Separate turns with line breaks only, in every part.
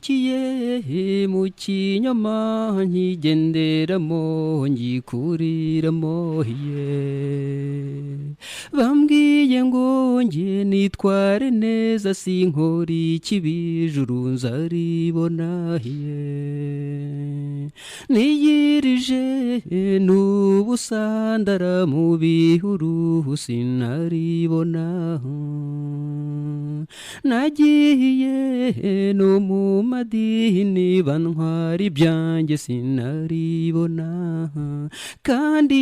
navukiye mu kinyoma nkigenderamo ngikuriramo bambwiye ngo nge nitware neza sinkori ikibi ijuru nzaribona niyirije n'ubusandara mu bihuru sinaribona nagiye no mu madini bantwara ibyanjye sinaribona kandi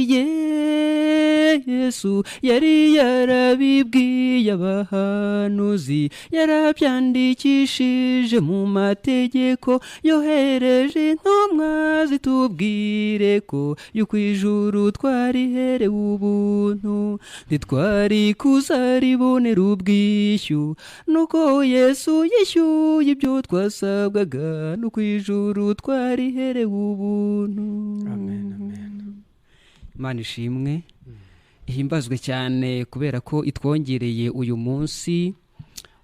Yesu yari yarabibwiye abahanuzi yarabyandikishije mu mategeko yohereje intumwa zitubwire ko yuko ijuru twariherewe ubuntu ntitwari kuzaribonera ubwishyu nuko Yesu yishyuye ibyo twasabwaga nuko ijuru twariherewe ubuntu.
Amen, amen.
Imana ishimwe ihimbazwe cyane kubera ko itwongereye uyu munsi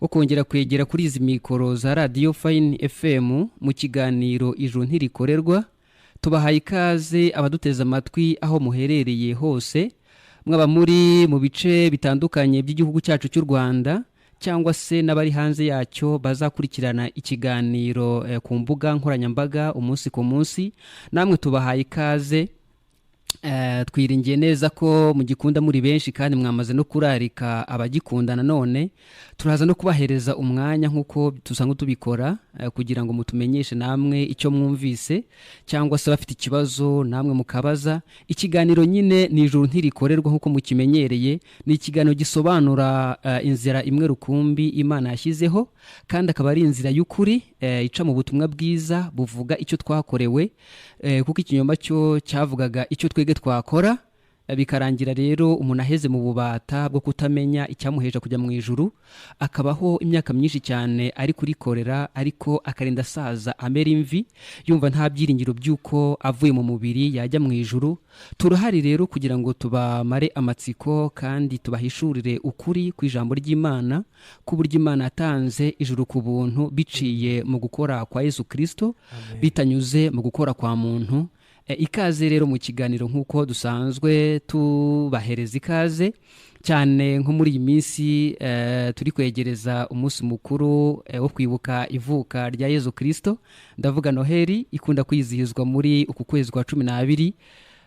wo kongera kwegera kuri izi mikoro za Radio Fine FM mu kiganiro Ijuru Ntirikorerwa. Tubahaye ikaze abaduteza amatwi aho muherereye hose, mwaba muri mu bice bitandukanye by'igihugu cyacu cy'u Rwanda cyangwa se n'abari hanze yacyo bazakurikirana ikiganiro ku mbuga nkoranyambaga umunsi ku munsi. Namwe tubahaye ikaze. Twiringiye neza ko mugikunda muri benshi kandi mwamaze no kurarika abagikundana, none turaza no kubahereza umwanya nk'uko tusanzwe tubikora kugira ngo mutumenyeshe namwe icyo mwumvise cyangwa se bafite ikibazo namwe mukabaza. Ikiganiro nyine ni Ijuru Ntirikorerwa nk'uko mukimenyereye, ni ikiganiro gisobanura inzira imwe rukumbi Imana yashyizeho kandi akaba ari inzira y'ukuri ica mu butumwa bwiza buvuga icyo twakorewe, kuko ikinyoma cyo cyavugaga icyo twege twakora bikarangira rero umuntu aheze mu bubata bwo kutamenya icyamuheje kujya mu ijuru, akabaho imyaka myinshi cyane ari kurikorera ariko akarinda asaza amera imvi yumva nta byiringiro by'uko avuye mu mubiri yajya mu ijuru. Turahari rero kugira ngo tubamare amatsiko kandi tubahishurire ukuri ku ijambo ry'Imana, ku buryo Imana yatanze ijuru ku buntu biciye mu gukora kwa Yesu Kristo, bitanyuze mu gukora kwa muntu. Ikaze rero mu kiganiro nk'uko dusanzwe tubahereza ikaze cyane nko muri iyi minsi turi kwegereza umunsi mukuru wo kwibuka ivuka rya Yesu Kristo, ndavuga Noheli ikunda kwizihizwa muri uku kwezi kwa 12.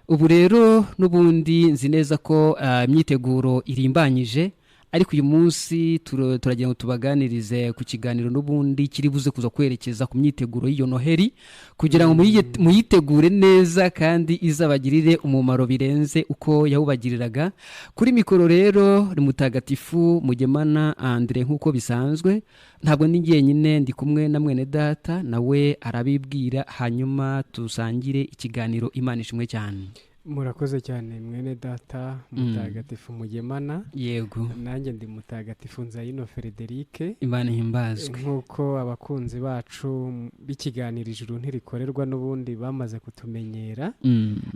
Ubu rero n'ubundi nzi neza ko imyiteguro irimbanyije, ariko uyu munsi turagira ngo tubaganirize ku kiganiro n'ubundi kiri buze kuza kwerekeza ku myiteguro y'iyo Noheli kugira ngo muyitegure neza kandi izabagirire umumaro birenze uko yawubagiriraga. Kuri mikoro rero ni mutagatifu Mugemana Andre nk'uko bisanzwe, ntabwo ndi jyenyine, ndi kumwe na mwene data nawe arabibwira hanyuma tusangire ikiganiro. Imana ishimwe cyane.
Murakoze cyane mwene data mutagatifu Mugemana.
Yego,
nanjye ndi mutagatifu Nzayino Frederique.
Imana ihimbazwe.
Nk'uko abakunzi bacu b'ikiganiro Ijuru Ntirikorerwa n'ubundi bamaze kutumenyera,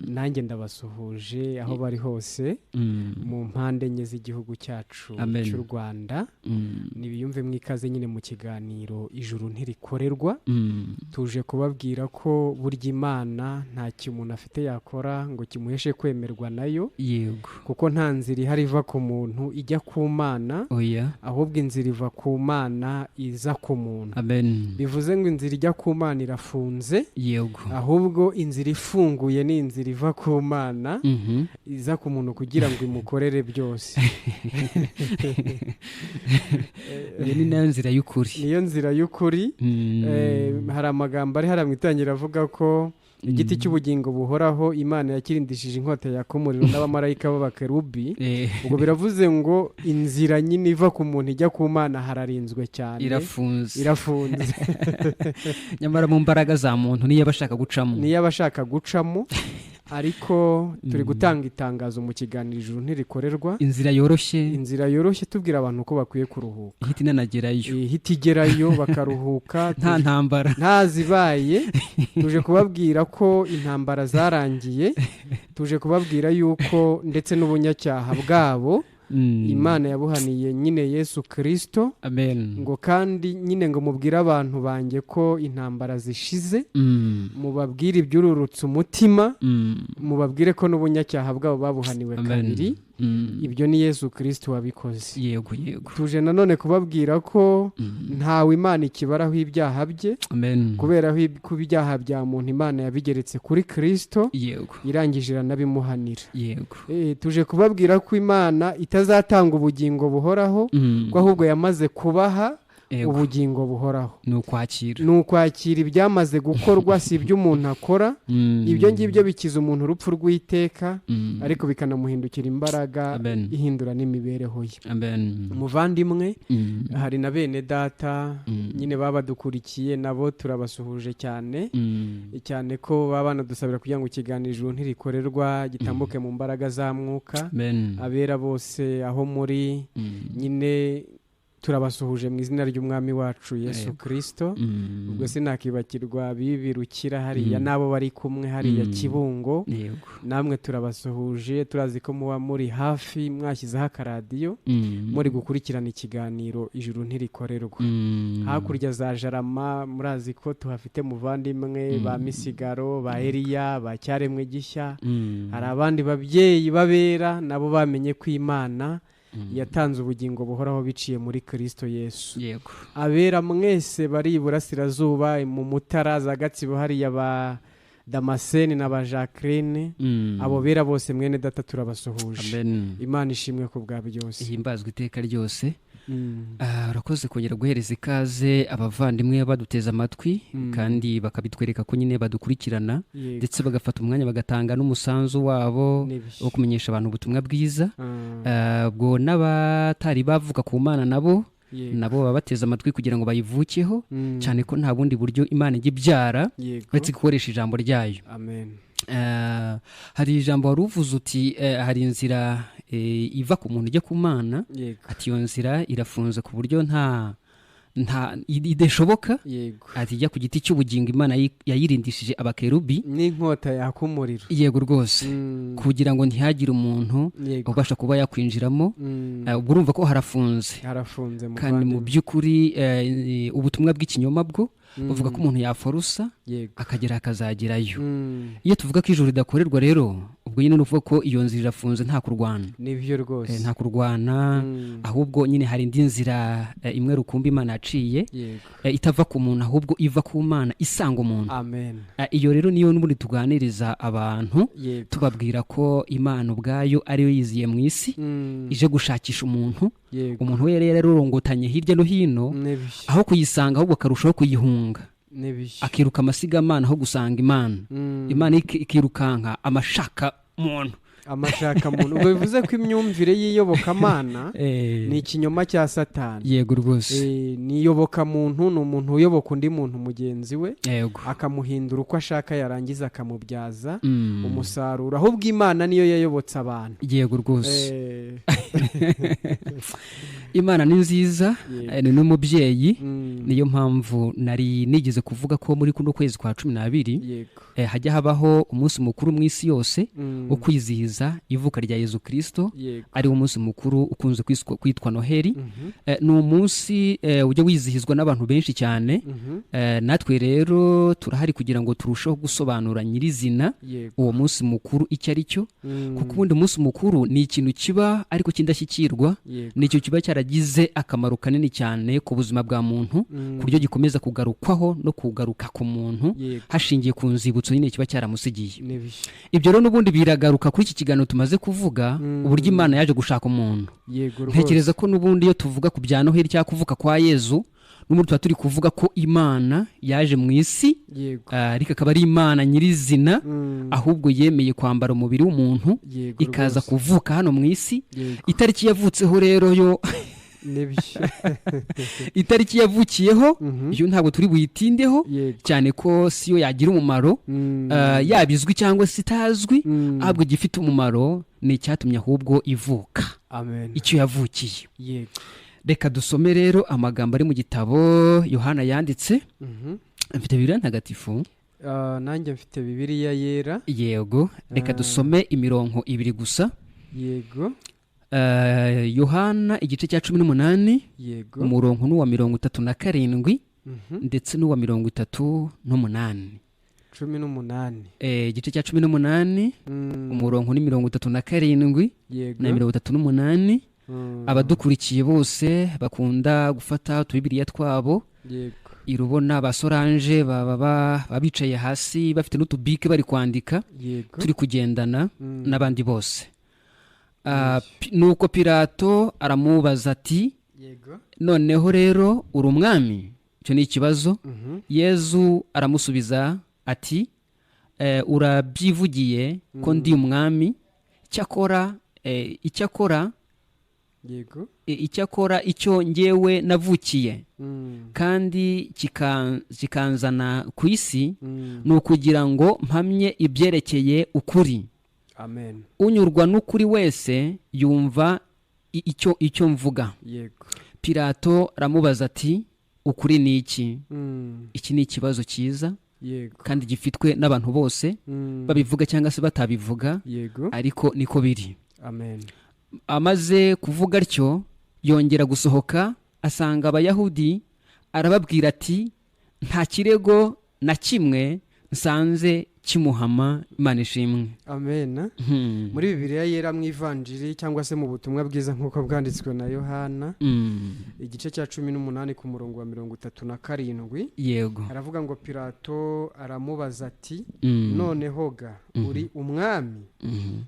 nanjye ndabasuhuje aho bari hose mu mpande enye z'igihugu cyacu cy'u Rwanda. Nibiyumve mwikaze nyine mu kiganiro Ijuru Ntirikorerwa. Tuje kubabwira ko burya Imana nta umuntu afite yakora ngo kimuheshe kwemerwa nayo.
Yego,
kuko nta nzira ihari iva ku muntu ijya ku Mana, ahubwo inzira iva ku Mana iza ku muntu.
Amen.
Bivuze ngo inzira ijya ku Mana irafunze.
Yego,
ahubwo inzira ifunguye ni inzira iva ku Mana iza ku muntu kugira ngo imukorere byose.
ni nayo nzira y'ukuri.
Niyo nzira y'ukuri. Hari amagambo ari haramwitangira avuga ko igiti cy'ubugingo buhoraho Imana yakirindishije inkota yakomuriro n'abamarayika b'abakerubi. Ubwo biravuze ngo inzira nyine iva ku muntu ijya ku Mana hararinzwe cyane,
irafunze.
Nyamara
mu mbaraga za muntu niyo abashaka gucamo.
Ariko turi gutanga itangazo mu kiganiro Ijuru Ntirikorerwa,
inzira yoroshye
tubwira abantu ko bakwiye kuruhuka.
Ihita
igerayo bakaruhuka,
nta ntambara
ntazibaye. Tuje kubabwira ko intambara zarangiye, tuje kubabwira yuko ndetse n'ubunyacyaha bwabo Imana yabuhaniye nyine Yesu Kristo.
Amen.
Ngo kandi nyine ngo mubwire abantu banjye ko intambara zishize, mubabwire ibyururutse umutima, mubabwire ko n'ubunyacyaha bwabo babuhaniwe kabiri. Ibyo ni Yesu Kristo wabikoze.
Yego.
Tuje nanone kubabwira ko ntawe Imana ikibaraho ibyaha bye.
Amen.
Kubera ko ibyaha bya muntu Imana yabigeretse kuri Kristo.
Yego.
Irangije iranabimuhanira.
Yego.
Tuje kubabwira ko Imana itazatanga ubugingo buhoraho, ko ahubwo yamaze kubaha ubugingo buhoraho.
Ni
ukwakira ibyamaze gukorwa, si ibyo umuntu akora. Ibyo ngibyo bikiza umuntu urupfu rw'iteka, ariko bikanamuhindukira imbaraga, ihindura n'imibereho ye. Umuvandimwe, hari na bene data nyine baba badukurikiye, nabo turabasuhuje cyane cyane ko baba banadusabira kugira ngo ikiganiro Ijuru Ntirikorerwa gitambuke mu mbaraga za mwuka. Abera bose aho muri nyine turabasuhuje mu izina ry'umwami wacu Yesu Kristo. Ubwo sinakibakirwa bibirukira hariya n'abo bari kumwe hariya Kibungo. Namwe turabasuhuje, turazi ko muba muri hafi mwashyizeho akaradiyo muri gukurikirana ikiganiro Ijuru Ntirikorerwa. Hakurya za Jarama murazi ko tuhafite muvandimwe ba Misigaro, ba Eliya, ba Cyaremwe Gishya. Hari abandi babyeyi babera nabo bamenye ko Imana yatanze ubugingo buhoraho biciye muri Kristo Yesu.
Yego.
Abera mwese bari iburasirazuba mu Mutara za Gatsibo hariya ba Damascene na ba Jacqueline, abo bera bose mwene data turabasuhuje. Imana ishimwe ku bwa byose,
ihimbazwe iteka ryose. Urakoze kongera guhereza ikaze abavandimwe baduteza amatwi kandi bakabitwereka ko nyine badukurikirana, ndetse bagafata umwanya bagatanga n'umusanzu wabo wo kumenyesha abantu ubutumwa bwiza. Bwo n'abatari bavuga ku Mana nabo baba bateza amatwi kugira ngo bayivukeho, cyane ko nta bundi buryo Imana ijya ibyara uretse gukoresha ijambo ryayo.
Amen.
Hari ijambo wari uvuze uti hari inzira iva ku muntu ijya ku Mana. Ati iyo nzira irafunze ku buryo nta idashoboka. Ati ijya ku giti cy'ubugingo Imana yayirindishije abakerubi
n'inkota yaka umuriro.
Yego rwose. Kugira ngo ntihagire umuntu ubasha kuba yakwinjiramo. Urumva ko harafunze kandi mu by'ukuri ubutumwa bw'ikinyoma bwo buvuga ko umuntu yaforusa akagera akazagerayo. Iyo tuvuga ko ijuru ridakorerwa rero, ubwo nyine nuvuga ko iyo nzira irafunze, nta kurwana.
Nibyo rwose.
Nta kurwana, ahubwo nyine hari indi nzira imwe rukumbi Imana yaciye, itava ku muntu ahubwo iva ku Mana isanga umuntu.
Amen.
Iyo rero niyo n'ubundi tuganiriza abantu tubabwira ko Imana ubwayo ariyo yiziye mu isi, ije gushakisha umuntu. Umuntu we yari yararongotanye hirya no hino, aho kuyisanga ahubwo akarushaho kuyihunga, akiruka amasigamana aho gusanga Imana. Imana ikirukanka amashaka muntu.
Ubwo bivuze ko imyumvire y'iyobokamana ni ikinyoma cya Satani.
Yego rwose.
Ni iyobokamuntu, ni umuntu uyoboka undi muntu mugenzi we, akamuhindura uko ashaka, yarangiza akamubyaza umusaruro. Ahubwo Imana niyo yayobotse abantu.
Yego rwose. Imana ni nziza, ni n'umubyeyi. Niyo mpamvu nari nigeze kuvuga ko muri kuno kwezi kwa 12 hajya habaho umunsi mukuru mu isi yose wo kwizihiza ivuka rya Yesu Kristo. Ari umunsi mukuru ukunze kwitwa Noheli. Ni umunsi ujya wizihizwa n'abantu benshi cyane. Natwe rero turahari kugira ngo turusheho gusobanura nyirizina uwo munsi mukuru icyo ari cyo, kuko ubundi umunsi mukuru ni ikintu kiba ariko kindashyikirwa. Ni icyo kiba cyaragize akamaro kanini cyane ku buzima bwa muntu, ku buryo gikomeza kugarukwaho no kugaruka ku muntu hashingiye ku nzibutso nyine kiba cyaramusigiye. Ibyo rero n'ubundi biragaruka kuri iki kiganiro tumaze kuvuga, uburyo Imana yaje gushaka umuntu. Ntekereza ko n'ubundi iyo tuvuga ku bya Noheli cyangwa kuvuka kwa Yezu, n'ubundi tuba turi kuvuga ko Imana yaje mu isi, ariko akaba ari Imana nyirizina, ahubwo yemeye kwambara umubiri w'umuntu ikaza kuvuka hano mu isi. Itariki yavutseho rero yo itariki yavukiyeho iyo ntabwo turi buyitindeho cyane ko siyo yagira umumaro, yabizwi cyangwa se itazwi, ahubwo gifite umumaro ni icyatumye ahubwo ivuka. Icyo yavukiye. Reka dusome rero amagambo ari mu gitabo Yohana yanditse. Mfite Bibiliya ntagatifu.
Nanjye mfite Bibiliya yera.
Yego. Reka dusome imirongo 2 gusa.
Yego.
Yohana igice cya 18
yego
umurongo n'uwa 37 ndetse n'uwa 38
18
igice cya 18 umurongo ni 37
yego
na 38. Abadukurikiye bose bakunda gufata utubibiriya twabo,
yego
irubona basoranje baba bicaye hasi bafite n'utubike bari kwandika,
yego
turi kugendana n'abandi bose. Nuko Pilato aramubaza ati,
yego
noneho rero uri umwami? Icyo ni ikibazo. Yezu aramusubiza ati, urabyivugiye ko ndi umwami. Icyakora icyo ngewe navukiye kandi kikanzana ku isi ni ukugira ngo mpamye ibyerekeye ukuri.
Amen.
Unyurwa n'ukuri wese yumva icyo mvuga.
Yego.
Pilato aramubaza ati, ukuri ni iki? Iki ni ikibazo cyiza,
yego,
kandi gifitwe n'abantu bose, babivuga cyangwa se batabivuga,
yego,
ariko niko biri.
Amen.
Amaze kuvuga atyo yongera gusohoka asanga Abayahudi, arababwira ati, nta kirego na kimwe nsanze kimuhama. Imana ishimwe.
Amen. Muri Bibiliya yera mu Ivanjiri cyangwa se mu butumwa bwiza nk'uko bwanditswe na Yohana igice cya 18 ku murongo wa 37,
yego,
aravuga ngo Pilato aramubaza ati, noneho ga uri umwami?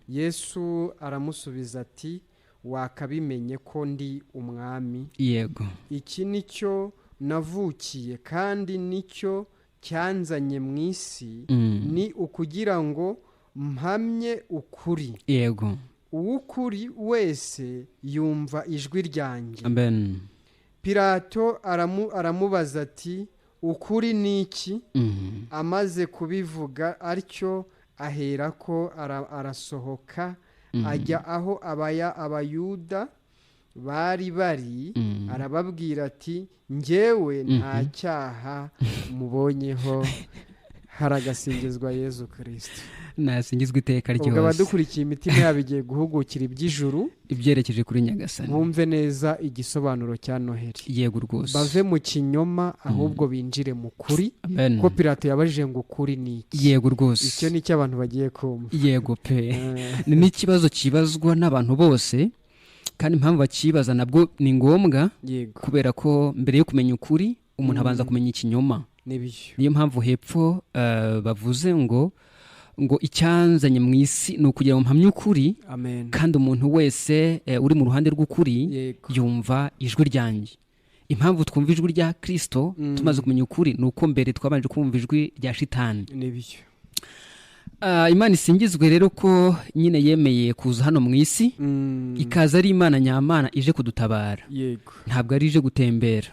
Yesu aramusubiza ati, wakabimenye ko ndi umwami.
Yego.
Iki nicyo navukiye kandi nicyo cyanzanye mu isi, ni ukugira ngo mpamye ukuri.
Yego.
Uw'ukuri wese yumva ijwi ryanjye.
Amen.
Pilato aramubaza ati, ukuri ni iki? Amaze kubivuga atyo aherako arasohoka ajya aho abayuda bari arababwira ati, njyewe nta cyaha mubonyeho. Haragasingizwa Yezu Kristo.
Nasingizwe iteka ryose.
Ubwo abadukurikiye imitima yabo igiye guhugukira iby'ijuru,
ibyerekeje kuri Nyagasani,
bumve neza igisobanuro cya Noheli.
Yego rwose.
Bave mu kinyoma ahubwo binjire mu kuri.
Amen.
Ko Pilato yabajije ngo ukuri ni iki?
Yego rwose.
Icyo ni cyo abantu bagiye kumva.
Yego pe. Ni ikibazo kibazwa n'abantu bose, kandi impamvu bakibaza nabwo ni ngombwa.
Yego.
Kubera ko mbere yo kumenya ukuri umuntu abanza kumenya ikinyoma. Niyo mpamvu hepfo bavuze ngo icyanzanye mu isi ni ukugira ngo mpamye ukuri.
Amen.
Kandi umuntu wese uri mu ruhande rw'ukuri,
yego,
yumva ijwi ryanjye. Impamvu twumva ijwi rya Kristo tumaze kumenya ukuri ni uko mbere twabanje kumva ijwi rya shitani.
Nibyo.
Imana isingizwe rero ko nyine yemeye kuza hano mu isi, ikaza ari Imana nyamana ije kudutabara.
Yego.
Ntabwo ari ije gutembera,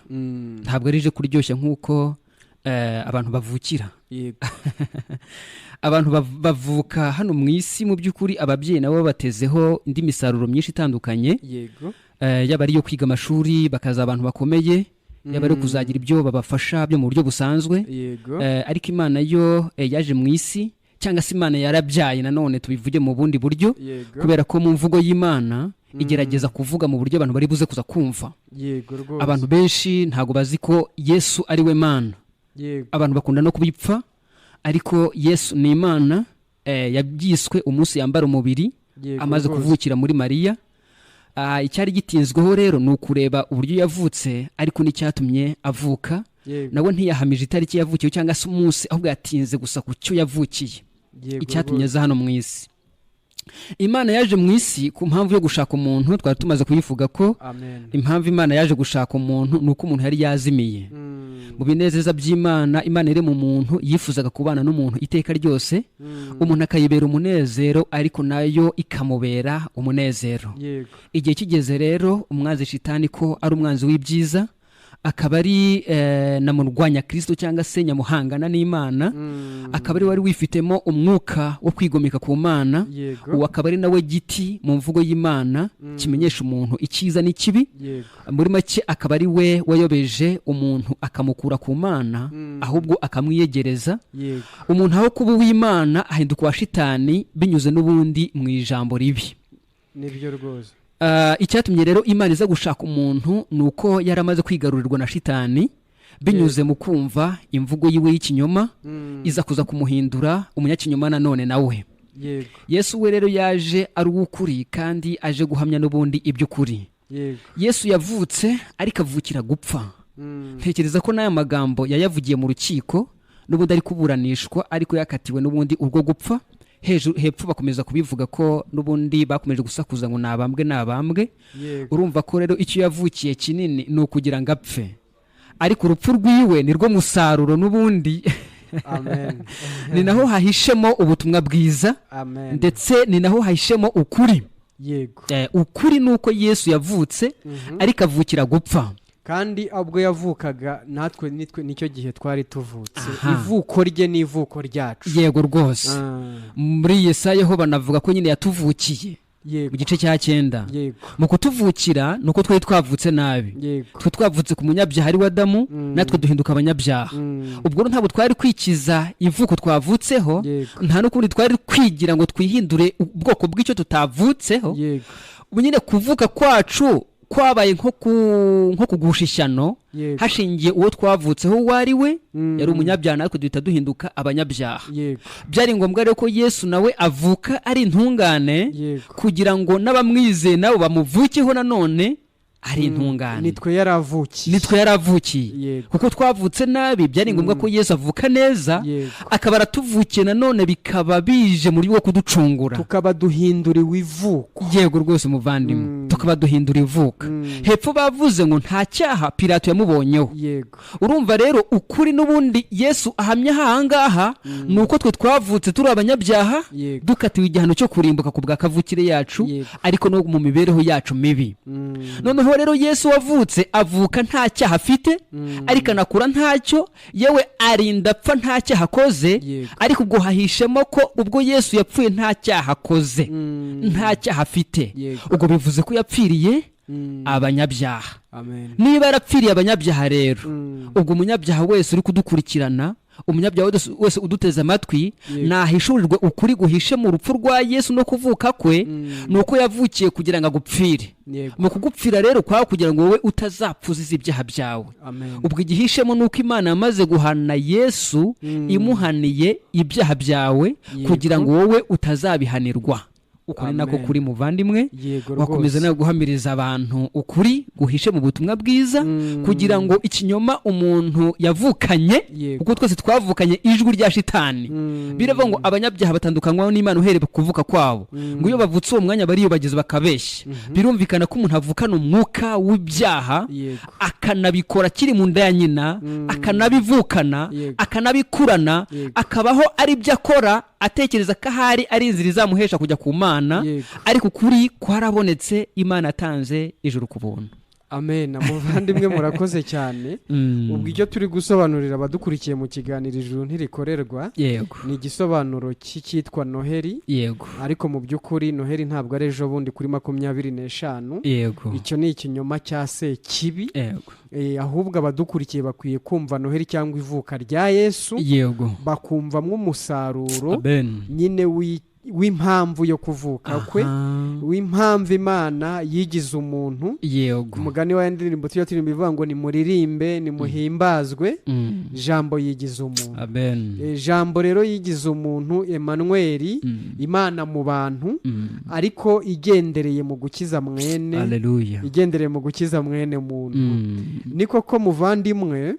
ntabwo ari ije kuryoshya nk'uko abantu bavukira.
Yego.
Abantu bavuka hano mu isi, mu by'ukuri ababyeyi nabo batezeho indi misaruro myinshi itandukanye.
Yego.
Yaba ari iyo kwiga amashuri bakaza abantu bakomeye, yaba ari kuzagira ibyo babafasha byo mu buryo busanzwe.
Yego.
Ariko Imana yo yaje mu isi, cyangwa se Imana yarabyaye, nanone tubivuge mu bundi buryo.
Yego.
Kubera ko mu mvugo y'Imana igerageza kuvuga mu buryo abantu bari buze kuza kumva.
Yego rwose.
Abantu benshi ntago bazi ko Yesu ari we Mana.
Yego.
Abantu bakunda no kubipfa, ariko Yesu ni Imana. Yabyiswe umunsi yambara umubiri.
Yego,
amaze kuvukira muri Mariya. Icyari gitinzweho rero ni ukureba uburyo yavutse, ariko n'icyatumye avuka.
Yego.
Nawe ntiyahamije itariki yavukiye cyangwa se umunsi, ahubwo yatinze gusa ku cyo yavukiye.
Yego,
icyatumye aza hano mu isi. Imana yaje mu isi ku mpamvu yo gushaka umuntu. Twari tumaze kuyivuga ko
Amen.
impamvu Imana yaje gushaka umuntu ni uko umuntu yari yazimiye. Mu binezeza by'Imana, Imana iri mu muntu yifuzaga kubana n'umuntu iteka ryose. Umuntu akayibera umunezero, ariko nayo ikamubera umunezero.
Yego.
Igihe kigeze rero umwanzi shitani ko ari umwanzi w'ibyiza, akaba ari namurwanya Kristo cyangwa se nyamuhangana n'Imana, akaba ari wari wifitemo umwuka wo kwigomeka ku Mana.
Yego.
Uwo akaba ari nawe giti mu mvugo y'Imana kimenyesha umuntu icyiza n'ikibi.
Yego.
Muri make akaba ari we wayobeje umuntu akamukura ku Mana, ahubwo akamwiyegereza.
Yego.
Umuntu aho kuba uw'Imana ahinduka uwa shitani binyuze n'ubundi mu ijambo ribi.
Nibyo rwose.
icyatumye rero Imana iza gushaka umuntu nuko yaramaze kwigarurirwa na shitani binyuze mu kumva imvugo yiwe y'ikinyoma iza kuza kumuhindura umunyakinyoma nanone nawe. Yesu we rero yaje ari uw'ukuri kandi aje guhamya n'ubundi iby'ukuri. Yesu yavutse ariko avukira gupfa. Ntekereza ko n'aya magambo yayavugiye mu rukiko n'ubundi ari kuburanishwa ariko yakatiwe n'ubundi urwo gupfa. Hepfo bakomeza kubivuga ko n'ubundi bakomeje gusakuza ngo nabambwe. Urumva ko rero icyo yavukiye kinini ni ukugira ngo apfe, ariko urupfu rwiwe ni rwo musaruro n'ubundi.
Amen.
Ni naho hahishemo ubutumwa bwiza.
Amen.
Ndetse ni naho hahishemo ukuri.
Yego.
Ukuri nuko Yesu yavutse ariko avukira gupfa.
Kandi ubwo yavukaga natwe nicyo gihe twari tuvutse. Ivuko rye ni ivuko ryacu.
Yego rwose. Muri Yesaya ho banavuga ko nyine yatuvukiye. Mu gice cya 9. Mu kutuvukira nuko twari twavutse nabi. Twe twavutse ku munyabyaha ari wa Adamu, natwe duhinduka abanyabyaha. Ubwo ntabwo twari kwikiza ivuko twavutseho, nta n'ukundi twari kwigira ngo twihindure ubwoko bw'icyo tutavutseho. Ubu nyine kuvuka kwacu kwabaye nko kugusha ishyano hashingiye uwo twavutseho uwo ari we yari umunyabyaha, natwe duhita duhinduka abanyabyaha. Byari ngombwa rero ko Yesu nawe avuka ari intungane kugira ngo n'abamwizeye nabo bamuvukeho nanone ari intungane.
Nitwe yaravukiye
kuko twavutse nabi. Byari ngombwa ko Yesu avuka neza akaba aratuvukiye nanone, bikaba bije muri wo kuducungura,
tukaba duhinduriwe ivuko.
Yego rwose muvandimwe, tukaba duhindura ivuka. Hepfo bavuze ngo nta cyaha Pilato yamubonyeho. Urumva rero ukuri n'ubundi Yesu ahamya ahangaha nuko twe twavutse turi abanyabyaha, dukatiwe igihano cyo kurimbuka ku bwa kavukire yacu, ariko no mu mibereho yacu mibi. Noneho rero Yesu wavutse avuka nta cyaha afite, ariko anakura ntacyo, yewe arinda apfa nta cyaha akoze. Ariko ubwo hahishemo ko ubwo Yesu yapfuye nta cyaha akoze, nta cyaha afite. Ubwo bivuze ko yapfiriye abanyabyaha. Niba yarapfiriye abanyabyaha rero, ubwo umunyabyaha wese uri kudukurikirana, umunyabyaha wese uduteze amatwi, nahishurirwe ukuri guhishe mu rupfu rwa Yesu no kuvuka kwe, nuko yavukiye kugira ngo agupfire. Mu kugupfira rero kwa kugira ngo wowe utazapfuziza ibyaha byawe. Ubwo igihishemo nuko Imana yamaze guhana Yesu, imuhaniye ibyaha byawe kugira ngo wowe utazabihanirwa. Uko ni nako kuri muvandimwe, wakomeza nawe guhamiriza abantu ukuri guhishe mu butumwa bwiza, kugira ngo ikinyoma umuntu yavukanye, kuko twese twavukanye ijwi rya shitani. Biravuga ngo abanyabyaha batandukanywaho n'Imana uhereye kuvuka kwabo, ngo iyo bavutse uwo mwanya bariyobageza bakabeshya. Birumvikana ko umuntu avukana umwuka w'ibyaha, akanabikora kiri mu nda ya nyina, akanabivukana, akanabikurana, akabaho ari byo akora atekereza ko ahari ari inzira izamuhesha kujya ku Mana. Ariko kuri kwarabonetse, Imana atanze ijuru ku buntu.
Amen. Muvandimwe murakoze cyane. Ubwo icyo turi gusobanurira abadukurikiye mu kiganiro Ijuru Ntirikorerwa ni igisobanuro cyitwa Noheri. Ariko mu by'ukuri Noheri ntabwo ari ejo bundi kuri 25. Icyo ni ikinyoma cya se kibi. Ahubwo abadukurikiye bakwiye kumva Noheri cyangwa ivuka rya Yesu, bakumvamo umusaruro nyine w'impamvu yo kuvuka kwe, w'impamvu Imana yigize umuntu. Umugani wa ndirimbo turirimba ivuga ngo nimuririmbe nimuhimbazwe, jambo yigize umuntu. Jambo rero yigize umuntu, Emmanuel, Imana mu bantu, ariko igendereye mu gukiza mwene, igendereye mu gukiza mwene muntu. Niko ko muvandimwe,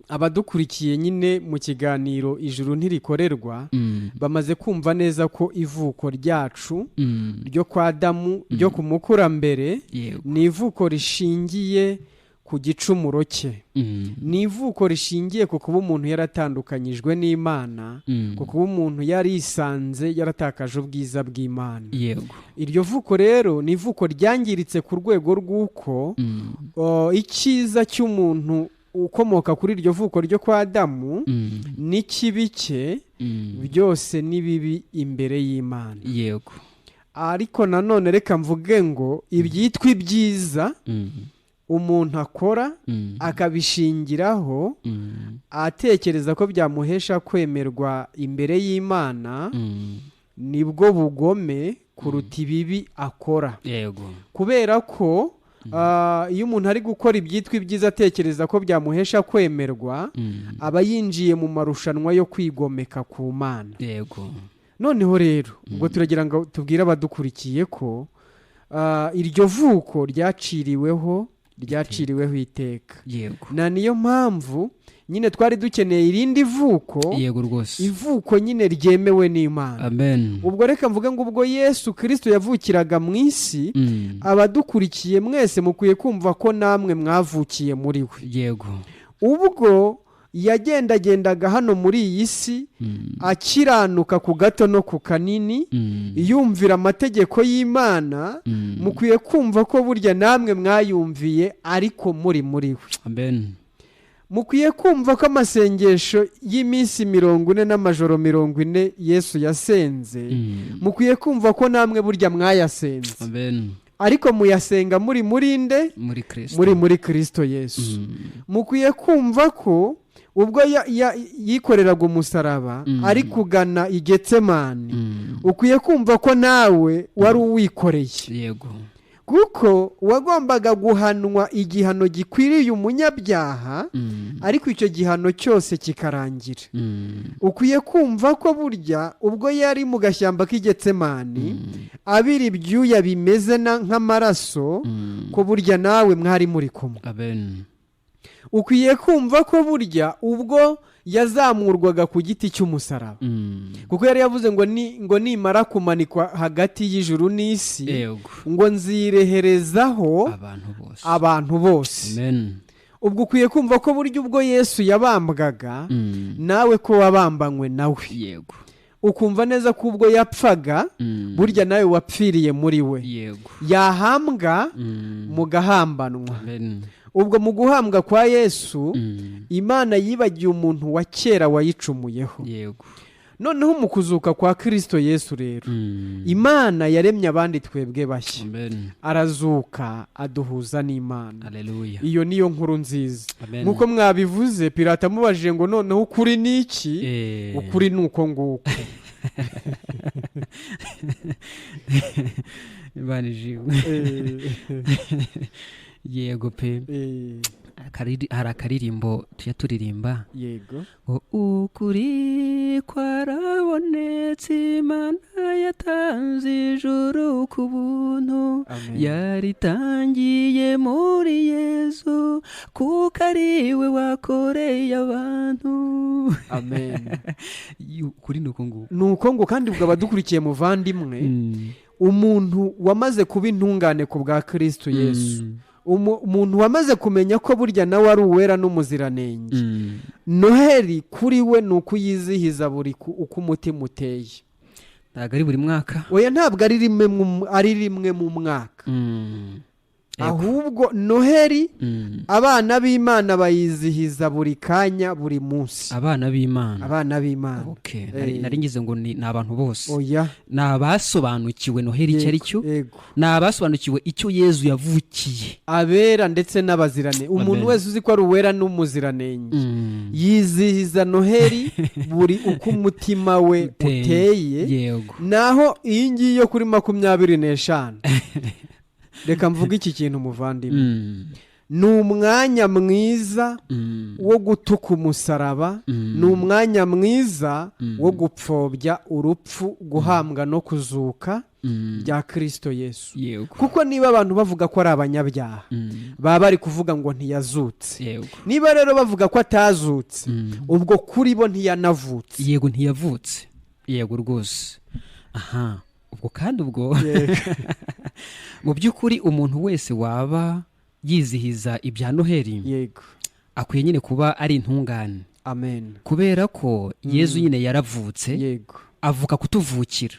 abadukurikiye nyine mu kiganiro Ijuru Ntirikorerwa bamaze kumva neza ko ivuko ryacu ryo kwa Adamu, ryo ku mukurambere, ni ivuko rishingiye ku gicumuro cye. Ni ivuko rishingiye ku kuba umuntu yaratandukanyijwe n'Imana, ku kuba umuntu yarisanze yaratakaje ubwiza bw'Imana. Iryo vuko rero ni ivuko ryangiritse ku rwego rw'uko icyiza cy'umuntu ukomoka kuri iryo vuko ryo kwa Adamu n'ikibi cye byose ni bibi imbere y'Imana. Ariko nanone reka mvuge ngo ibyitwa ibyiza umuntu akora akabishingiraho atekereza ko byamuhesha kwemerwa imbere y'Imana, nibwo bugome kuruta ibibi akora.
yego
kubera ko iyo umuntu ari gukora ibyitwa ibyiza atekereza ko byamuhesha kwemerwa, aba yinjiye mu marushanwa yo kwigomeka ku Mana.
yego
noneho rero ubwo turagira ngo tubwire abadukurikiye ko iryo vuko ryaciriweho iteka.
yego
na niyo mpamvu nyine twari dukeneye irindi vuko.
yego rwose.
ivuko nyine ryemewe n'Imana.
amen.
ubwo reka mvuge ngo ubwo Yesu Kristo yavukiraga mu isi, abadukurikiye mwese mukwiye kumva ko namwe mwavukiye muri we.
yego
ubwo yagendagendaga hano muri iyi si, akiranuka ku gato no ku kanini, yumvira amategeko y'Imana, mukwiye kumva ko burya namwe mwayumviye ariko muri we.
amen.
mukwiye kumva ko amasengesho y'iminsi 40 n'amajoro 40 Yesu yasenze, mukwiye kumva ko namwe burya mwayasenze.
amen.
ariko muyasenga muri nde? muri Kristo Yesu. mukwiye kumva ko ubwo yikoreraga umusaraba ari kugana i Getsemani, ukwiye kumva ko nawe wari uwikoreye.
yego.
kuko wagombaga guhanwa igihano gikwiriye umunyabyaha, ariko icyo gihano cyose kikarangira. ukwiye kumva ko burya ubwo yari mu gashyamba k'i Getsemani, abira ibyuya bimeze nk'amaraso, ko burya nawe mwari muri kumwe.
amen.
ukwiye kumva ko burya ubwo yazamurwaga ku giti cy'umusaraba, kuko yari yavuze ngo nimara kumanikwa hagati y'ijuru n'isi, ngo nzireherezaho abantu bose.
amen.
ubwo ukwiye kumva ko burya ubwo Yesu yabambwaga, nawe ko wabambanywe nawe.
yego.
ukumva neza ko ubwo yapfaga, burya nawe wapfiriye muri we.
yego.
yahambwa mugahambanwa.
amen.
ubwo mu guhambwa kwa Yesu, Imana yibagiye umuntu wa kera wayicumuyeho.
yego.
noneho mu kuzuka kwa Kristo Yesu rero, Imana yaremye abandi twebwe bashya.
amen.
arazuka aduhuza n'Imana.
Haleluya.
iyo niyo nkuru nziza.
Amen.
nk'uko mwabivuze, Pilato amubajije ngo noneho ukuri ni iki? ukuri ni uko nguko.
Imana ishimwe. yego pe. hari akaririmbo tujya turirimba.
yego.
ukuri kwarabonetse, Imana yatanze ijuru ku buntu, yaritangiye muri Yesu, kuko ari we wakoreye abantu.
amen.
ukuri ni uko nguko.
ni uko ngo kandi ubwo abadukurikiye muvandimwe, umuntu wamaze kuba intungane ku bwa Kristo Yesu, umuntu wamaze kumenya ko burya nawe ari uwera n'umuziranenge, Noheli kuri we ni uko yizihiza buri uko umutima uteye.
ntabwo ari buri mwaka.
oya, ntabwo ari rimwe mu mwaka. ahubwo Noheli abana b'Imana bayizihiza buri kanya, buri munsi.
abana b'Imana.
okay.
nari ngize ngo ni abantu bose.
oya,
ni abasobanukiwe Noheli icyo ari cyo, ni abasobanukiwe icyo Yezu yavukiye,
abera ndetse n'abazirane. umuntu wese uzi ko ari uwera n'umuziranenge yizihiza Noheli buri uko umutima we uteye.
yego.
naho iyi ngiyi yo kuri 25 reka mvuge iki kintu muvandimwe, ni umwanya mwiza wo gutuka umusaraba, ni umwanya mwiza wo gupfobya urupfu, guhambwa no kuzuka bya Kristo Yesu. kuko niba abantu bavuga ko ari abanyabyaha, baba bari kuvuga ngo ntiyazutse. niba rero bavuga ko atazutse, ubwo kuri bo ntiyanavutse.
yego, ntiyavutse. yego rwose. aha. ubwo kandi ubwo mu by'ukuri umuntu wese waba yizihiza ibya Noheli,
yego,
akwiye nyine kuba ari intungane.
amen.
kubera ko Yezu nyine yaravutse,
yego,
avuka kutuvukira,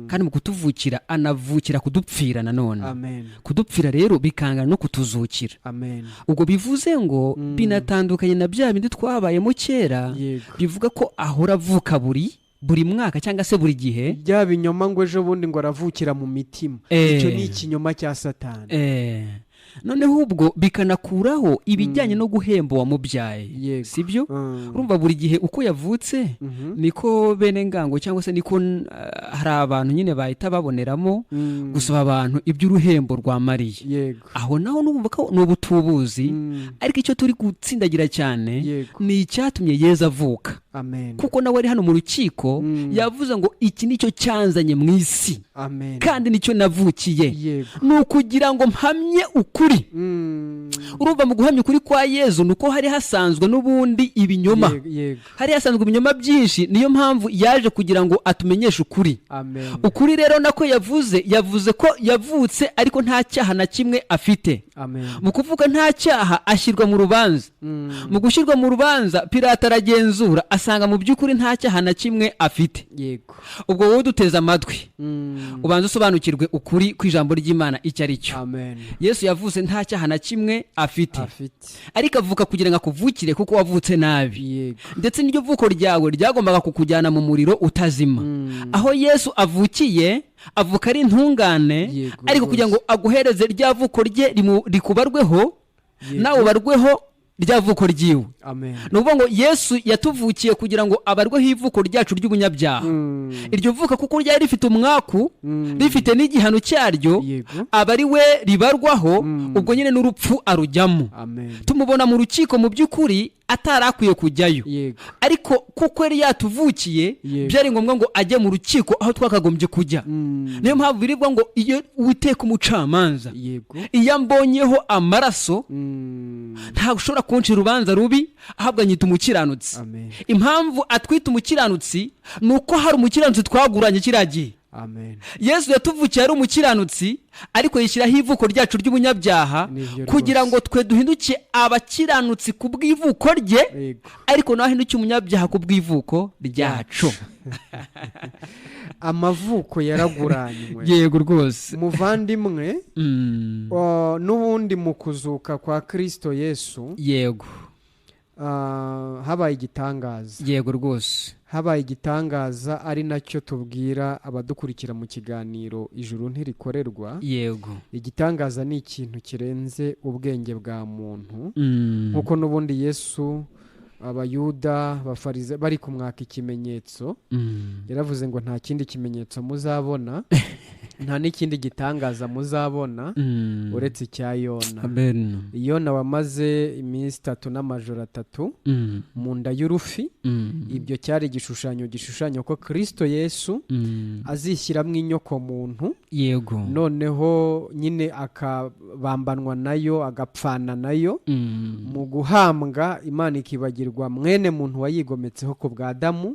kandi mu kutuvukira anavukira kudupfira nanone.
amen.
kudupfira rero bikangana no kutuzukira.
amen.
ubwo bivuze ngo binatandukanye na bya bindi twabayemo kera, bivuga ko ahora avuka buri mwaka cyangwa se buri gihe.
bya binyoma ngo ejo bundi ngo aravukira mu mitima, icyo ni ikinyoma cya Satani.
noneho ubwo bikanakuraho ibijyanye no guhemba uwamubyaye, sibyo? urumva buri gihe uko yavutse niko bene ngango cyangwa se niko hari abantu nyine bahita baboneramo gusaba abantu iby'uruhembo rwa Mariya. Aho naho numva ko ni ubutubuzi, ariko icyo turi gutsindagira cyane ni icyatumye Yezu avuka. Kuko nawe ari hano mu rukiko yavuze ngo iki nicyo cyanzanye mu isi kandi nicyo navukiye, ni ukugira ngo mpamye ukuri. urumva mu guhamya ukuri kwa Yezu nuko hari hasanzwe n'ubundi ibinyoma, hari hasanzwe ibinyoma byinshi, niyo mpamvu yaje kugira ngo atumenyeshe ukuri. Ukuri rero nako yavuze ko yavutse ariko nta cyaha na kimwe afite. Mu kuvuga nta cyaha ashyirwa mu rubanza, mu gushyirwa mu rubanza Pilato aragenzura asanga mu by'ukuri nta cyaha na kimwe afite. Ubwo wowe duteze amatwi ubanza usobanukirwe ukuri kw'ijambo ry'Imana icyo ari cyo. Yesu yavutse nta cyaha na kimwe afite, ariko avuka kugira ngo akuvukire kuko wavutse nabi, ndetse n'iryo vuko ryawe ryagombaga kukujyana mu muriro utazima. Aho Yesu avukiye avuka ari intungane, ariko kugira ngo aguhereze rya vuko rye rikubarweho nawe ubarweho rya vuko ryiwe. Nuvuga ngo Yesu yatuvukiye kugira ngo abarweho ivuko ryacu ry'ubunyabyaha. Iryo vuka kuko ryari rifite umwaku, rifite n'igihano cyaryo, aba ari we ribarwaho, ubwo nyine n'urupfu arujyamo. Tumubona mu rukiko mu by'ukuri atarakwiye kujyayo, ariko kuko yari yatuvukiye byari ngombwa ngo ajye mu rukiko aho twakagombye kujya. Niyo mpamvu biribwa ngo iyo Uwiteka umucamanza iyo ambonyeho amaraso ntabwo ushobora kunca urubanza rubi, ahubwo anyita umukiranutsi. Impamvu atwita umukiranutsi ni uko hari umukiranutsi twaguranye kiriya gihe. Yesu yatuvukiye ari umukiranutsi, ariko yishyiraho ivuko ryacu ry'ubunyabyaha kugira ngo twe duhinduke abakiranutsi ku bw'ivuko rye, ariko nawe ahinduke umunyabyaha ku bw'ivuko ryacu.
Amavuko yaraguranywe.
Yego rwose
muvandimwe. N'ubundi mu kuzuka kwa Kristo Yesu habaye igitangaza.
Yego rwose
habaye igitangaza, ari nacyo tubwira abadukurikira mu kiganiro Ijuru Ntirikorerwa. Igitangaza ni ikintu kirenze ubwenge bwa muntu, nkuko n'ubundi Yesu abayuda bafarize bari kumwaka ikimenyetso, yaravuze ngo nta kindi kimenyetso muzabona, nta n'ikindi gitangaza muzabona uretse icya Yona. Yona wamaze iminsi 3 n'amajoro 3 mu nda y'urufi. Ibyo cyari igishushanyo gishushanya ko Kristo Yesu azishyiramo inyoko muntu, noneho nyine akabambanwa nayo, agapfana nayo. Mu guhambwa Imana ikibagirwa mwene muntu wayigometseho ku bwa Adamu.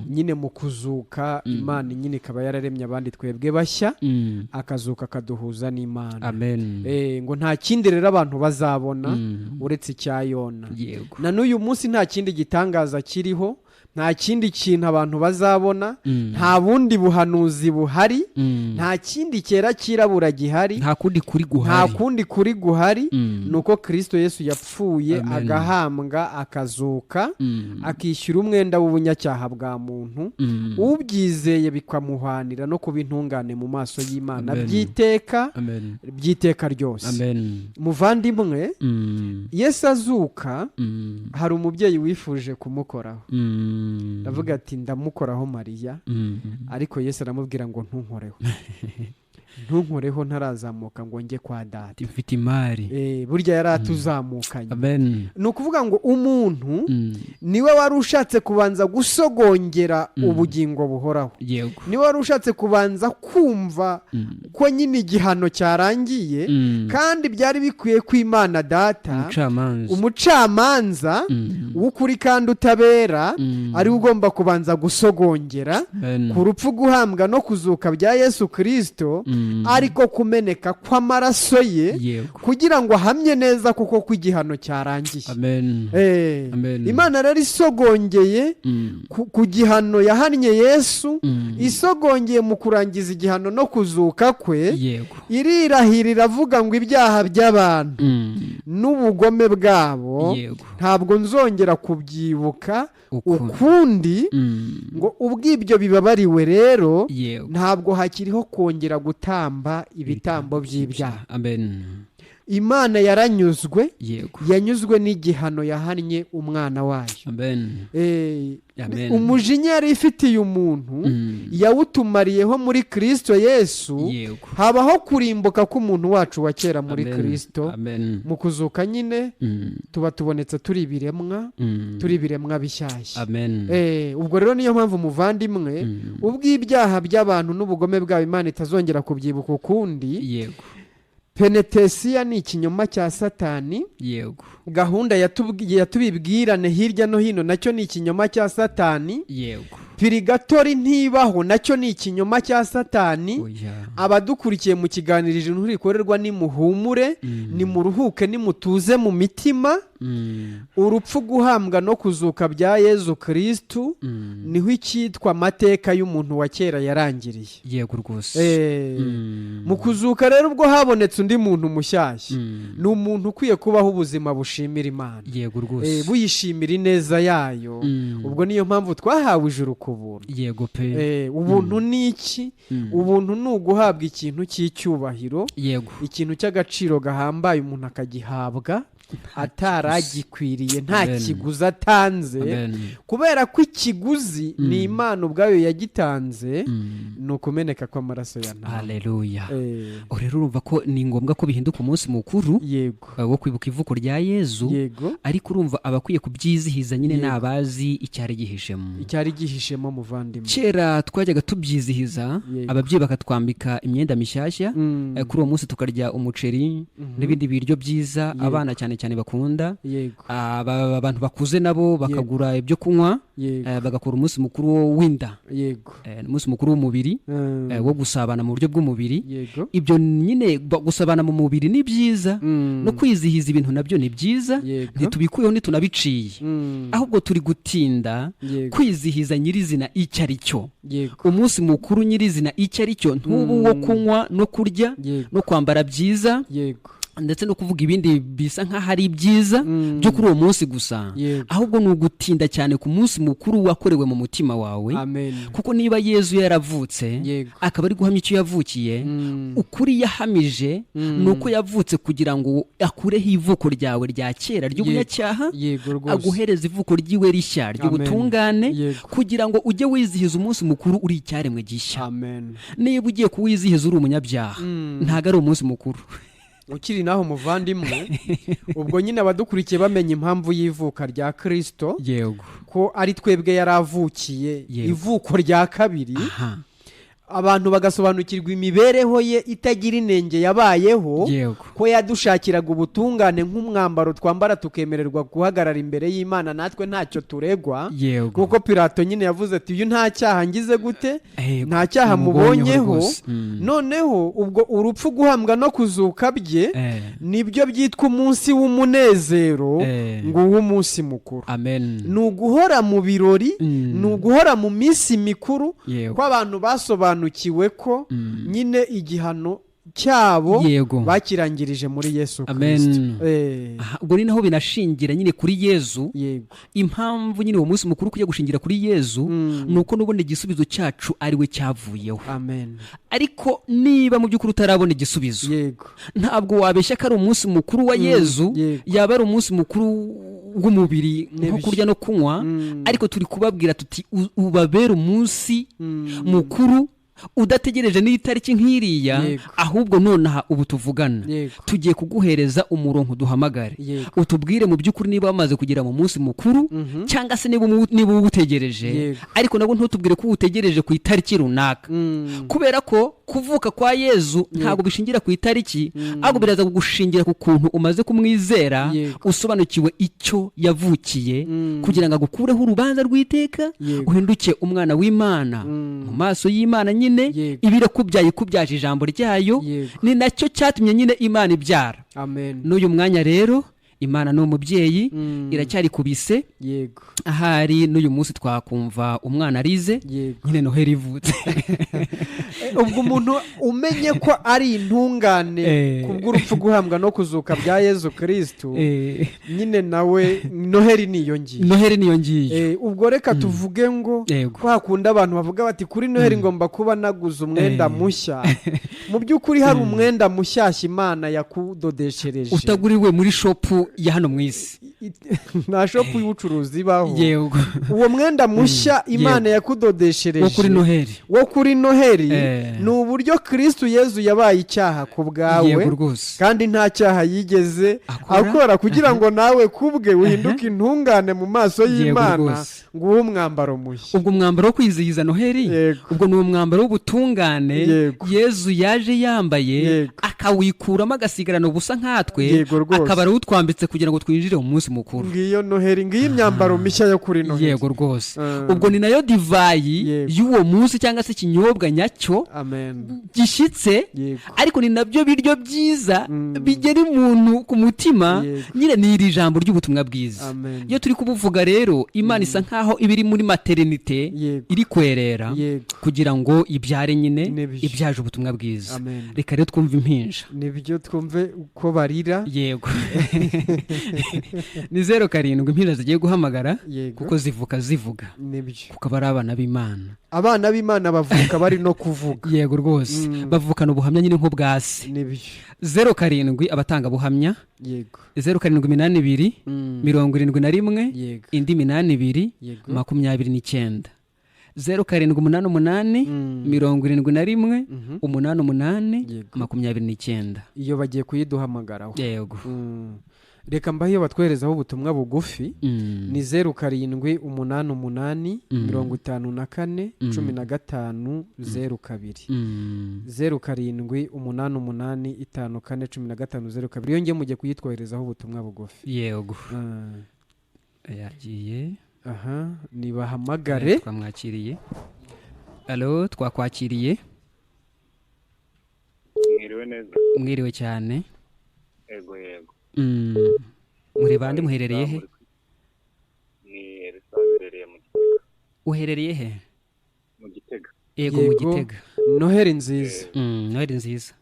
Nyine mu kuzuka Imana nyine ikaba yararemye abandi twebwe bashya, akazuka kaduhuza n'Imana. Ngo nta kindi rero abantu bazabona uretse icya Yona. Na n'uyu munsi nta kindi gitangaza kiriho, nta kindi kintu abantu bazabona, nta bundi buhanuzi buhari, nta kindi cyera kirabura gihari,
nta
kundi kuri guhari. Nuko Kristo Yesu yapfuye, agahambwa, akazuka, akishyura umwenda w'ubunyacyaha bwa muntu. Ubyizeye bikamuhanira no kuba intungane mu maso y'Imana by'iteka ryose. Muvandimwe, Yesu azuka, hari umubyeyi wifuje kumukoraho. Ndavuga ati ndamukoraho Mariya, ariko Yesu aramubwira ngo ntunkoreho ntarazamuka ngo njye kwa Data,
mfite imari.
Burya yari atuzamukanye. Ni ukuvuga ngo umuntu niwe wari ushatse kubanza gusogongera ubugingo buhoraho, niwe wari ushatse kubanza kumva ko nyine igihano cyarangiye, kandi byari bikwiye ko Imana Data umucamanza w'ukuri kandi utabera ari ugomba kubanza gusogongera ku rupfu, guhambwa no kuzuka bya Yesu Kristo, ariko kumeneka kw'amaraso ye kugira ngo ahamye neza kuko kw'igihano cyarangiye. Imana rero isogongeye ku gihano yahannye Yesu, isogongeye mu kurangiza igihano no kuzuka kwe, irirahira iravuga ngo ibyaha by'abantu n'ubugome bwabo ntabwo nzongera kubyibuka ukundi, ngo ubw'ibyo bibabariwe rero ntabwo hakiriho kongera gutamba ibitambo by'ibyaha. Imana yaranyuzwe,
yego,
yanyuzwe n'igihano yahannye umwana wayo.
amen, amen.
Umujinya yari ifitiye umuntu yawutumariyeho muri Kristo Yesu,
yego,
habaho kurimbuka k'umuntu wacu wa kera muri
Amen.
Kristo.
Amen.
Mu kuzuka nyine tuba tubonetse turi ibiremwa bishyashya.
Amen.
Ubwo rero niyo mpamvu muvandimwe, ubw'ibyaha by'abantu n'ubugome bwabo Imana itazongera kubyibuka ukundi.
yego,
penetesiya ni ikinyoma cya Satani.
yego,
Gahunda yatubibwirane hirya no hino nacyo ni ikinyoma cya Satani.
yego,
pirigatori ntibaho nacyo ni ikinyoma cya Satani.
oya,
Abadukurikiye mu kiganiro Ijuru Ntirikorerwa, nimuhumure, nimuruhuke, nimutuze mu mitima. Urupfu, guhambwa no kuzuka bya Yezu Kristu niho icyitwa amateka y'umuntu wa kera yarangiriye.
yego rwose.
Mu kuzuka rero ubwo habonetse undi muntu mushyashya, ni umuntu ukwiye kubaho ubuzima bushimira Imana,
yego rwose,
buyishimira ineza yayo. Ubwo niyo mpamvu twahawe ijuru ku buntu.
yego pe.
Ubuntu ni iki? Ubuntu ni uguhabwa ikintu cy'icyubahiro,
yego,
ikintu cy'agaciro gahambaye umuntu akagihabwa ataragikwiriye, nta
Amen.
kiguzi atanze.
Amen.
Kubera ko ikiguzi ni Imana ubwayo yagitanze, ni ukumeneka kw'amaraso ya ntama.
haleluya. Rero urumva ko ni ngombwa ko bihinduka umunsi mukuru
Yego,
wo kwibuka ivuko rya Yezu,
yego,
ariko urumva abakwiye kubyizihiza nyine n'abazi icyari gihishemo.
muvandimwe.
Kera twajyaga tubyizihiza,
Yego.
ababyeyi bakatwambika imyenda mishyashya, kuri uwo munsi tukarya umuceri n'ibindi biryo byiza abana cyane cyane bakunda.
Yego,
abantu bakuze nabo bakagura ibyo kunywa,
yego,
bagakora umunsi mukuru w'inda,
yego,
umunsi mukuru w'umubiri, wo gusabana mu buryo bw'umubiri.
yego,
Ibyo nyine gusabana mu mubiri ni byiza, no kwizihiza ibintu nabyo ni byiza,
yego,
ntitubikuyeho ntitunabiciye, ahubwo turi gutinda
yego,
kwizihiza nyirizina icyo ari cyo.
yego,
Umunsi mukuru nyirizina icyo ari cyo, ntubu wo kunywa no kurya
yego,
no kwambara byiza,
yego,
ndetse no kuvuga ibindi bisa nk'aho ari byiza byo kuri uwo munsi gusa,
yego,
ahubwo ni ugutinda cyane ku munsi mukuru wakorewe mu mutima wawe.
amen.
Kuko niba Yezu yaravutse,
Yego,
akaba ari guhamya icyo yavukiye, ukuri yahamije ni uko yavutse kugira ngo akureho ivuko ryawe rya kera ry'ubunyacyaha,
yego rwose,
aguhereza ivuko ry'iwe rishya ry'ubutungane,
Yego,
kugira ngo ujye wizihiza umunsi mukuru uri icyaremwe gishya.
amen.
Niba ugiye kuwizihiza uri umunyabyaha, ntabwo ari umunsi mukuru.
Ukiri naho muvandimwe, ubwo nyine abadukurikiye bamenya impamvu y'ivuka rya Kristo,
yego,
ko ari twebwe yaravukiye,
Yego.
ivuko rya kabiri.
aha,
abantu bagasobanukirwa imibereho ye itagira inenge yabayeho,
yego,
ko yadushakiraga ubutungane nk'umwambaro twambara tukemererwa guhagarara imbere y'Imana, natwe ntacyo turegwa.
yego,
Kuko Pilato nyine yavuze ati uyu nta cyaha ngize gute,
Yego,
nta cyaha mubonyeho.
rwose.
Noneho ubwo urupfu, guhambwa no kuzuka bye nibyo byitwa umunsi w'umunezero, ngo uw'umunsi mukuru.
amen.
Ni uguhora mu birori, ni uguhora mu minsi mikuru,
Yego,
ko abantu basobanukiwe ko nyine igihano cyabo
yego,
bakirangirije muri Yesu
amen.
Kristo.
Aha, ubwo ni naho binashingira nyine kuri Yezu.
Yego,
Impamvu nyine uwo munsi mukuru kujya gushingira kuri Yezu, ni uko n'ubundi igisubizo cyacu ari we cyavuyeho.
amen.
Ariko niba mu by'ukuri utarabona igisubizo,
Yego,
ntabwo wabeshya ko ari umunsi mukuru wa Yezu,
yego,
yaba ari umunsi mukuru w'umubiri nko
N'ibyo.
kurya no kunywa, ariko turi kubabwira tuti ubabere umunsi mukuru udategereje n'itariki nk'iriya,
Yego.
ahubwo nonaha ubu tuvugana
Yego.
tugiye kuguhereza umurongo duhamagare,
Yego.
utubwire mu by'ukuri niba wamaze kugera mu munsi mukuru, cyangwa se niba uwutegereje,
Yego.
ariko nabwo ntutubwire ko uwutegereje ku itariki runaka, kubera ko kuvuka kwa Yezu ntabwo bishingira ku itariki, ahubwo biraza kugushingira ku kuntu umaze kumwizera,
Yego.
usobanukiwe icyo yavukiye, kugira ngo agukureho urubanza rw'iteka,
Yego.
uhinduke umwana w'Imana mu maso y'Imana nyine.
Yego.
Ibirakubyaye ikubyaje ijambo ryayo,
Yego.
ni nacyo cyatumye nyine Imana ibyara.
amen.
N'uyu mwanya rero Imana ni umubyeyi, iracyari kubise.
Yego,
Ahari n'uyu munsi twakumva umwana arize,
yego.
nyine Noheli ivutse.
Ubwo umuntu umenye ko ari intungane kubw'urupfu, guhambwa no kuzuka bya Yezu Kristo, nyine nawe Noheli niyo ngiye.
Noheli niyo ngiye.
Ubwo reka tuvuge ngo
Yego.
ko hakunda abantu bavuga bati kuri Noheli ngomba kuba naguze umwenda mushya. mu by'ukuri hari umwenda mushyashya Imana yakudodeshereje
utaguriwe muri shopu ya hano mu isi,
nta shopu y'ubucuruzi ibaho.
yego
uwo mwenda mushya Imana yakudodeshereje
wo kuri Noheri
ni uburyo Kristo Yezu yabaye icyaha ku bwawe, kandi nta cyaha yigeze akora, kugira ngo nawe kubwe uhinduke intungane mu maso y'Imana, ngo uwo mwambaro mushya.
ubwo mwambaro wo kwizihiza Noheri, ubwo ni umwambaro w'ubutungane Yezu yaje yambaye, akawikuramo agasigarana ubusa nkatwe, akaba arawutwambitse kugira ngo twinjire mu munsi mukuru.
Ngiyo Noheri, ngiyo imyambaro mishya yo kuri Noheri.
Yego rwose. Ubwo ni nayo divayi y'uwo munsi, cyangwa se ikinyobwa nyacyo gishyitse, ariko ni nabyo biryo byiza bigera umuntu ku mutima. Nyine ni iri jambo ry'ubutumwa bwiza. Iyo turi kubuvuga rero, Imana isa nkaho iba iri muri maternite, iri kwerera kugira ngo ibyare nyine ibyaje ubutumwa bwiza. Reka rero twumve impinja,
nibyo twumve uko barira.
Yego. Ni 07 impinja zigiye guhamagara, kuko zivuga kuko bari abana b'Imana.
Abana b'Imana bavuka bari no kuvuga.
Yego rwose. Bavukana ubuhamya nyine nk'ubwasi.
Nibyo.
07 abatanga buhamya.
Yego.
0782 71 indi 82 29. 0788 71 88 29.
Iyo bagiye kuyiduhamagaraho.
Yego.
Reka mbaho iyo batwerezaho ubutumwa bugufi, ni 0788 54 15 02 0788 54 15 02. Iyo ngiye mujye kuyitwoherezaho ubutumwa bugufi.
Yego. Yagiye.
Nibahamagare.
Twamwakiriye. Allo, twakwakiriye.
Mwiriwe neza.
Mwiriwe cyane.
Yego yego.
Muri bande muherereye he?
Ni Elisabereye mu Gitega.
Uherereye he?
Mu Gitega.
Yego mu Gitega.
Noheri nziza.
Noheri nziza.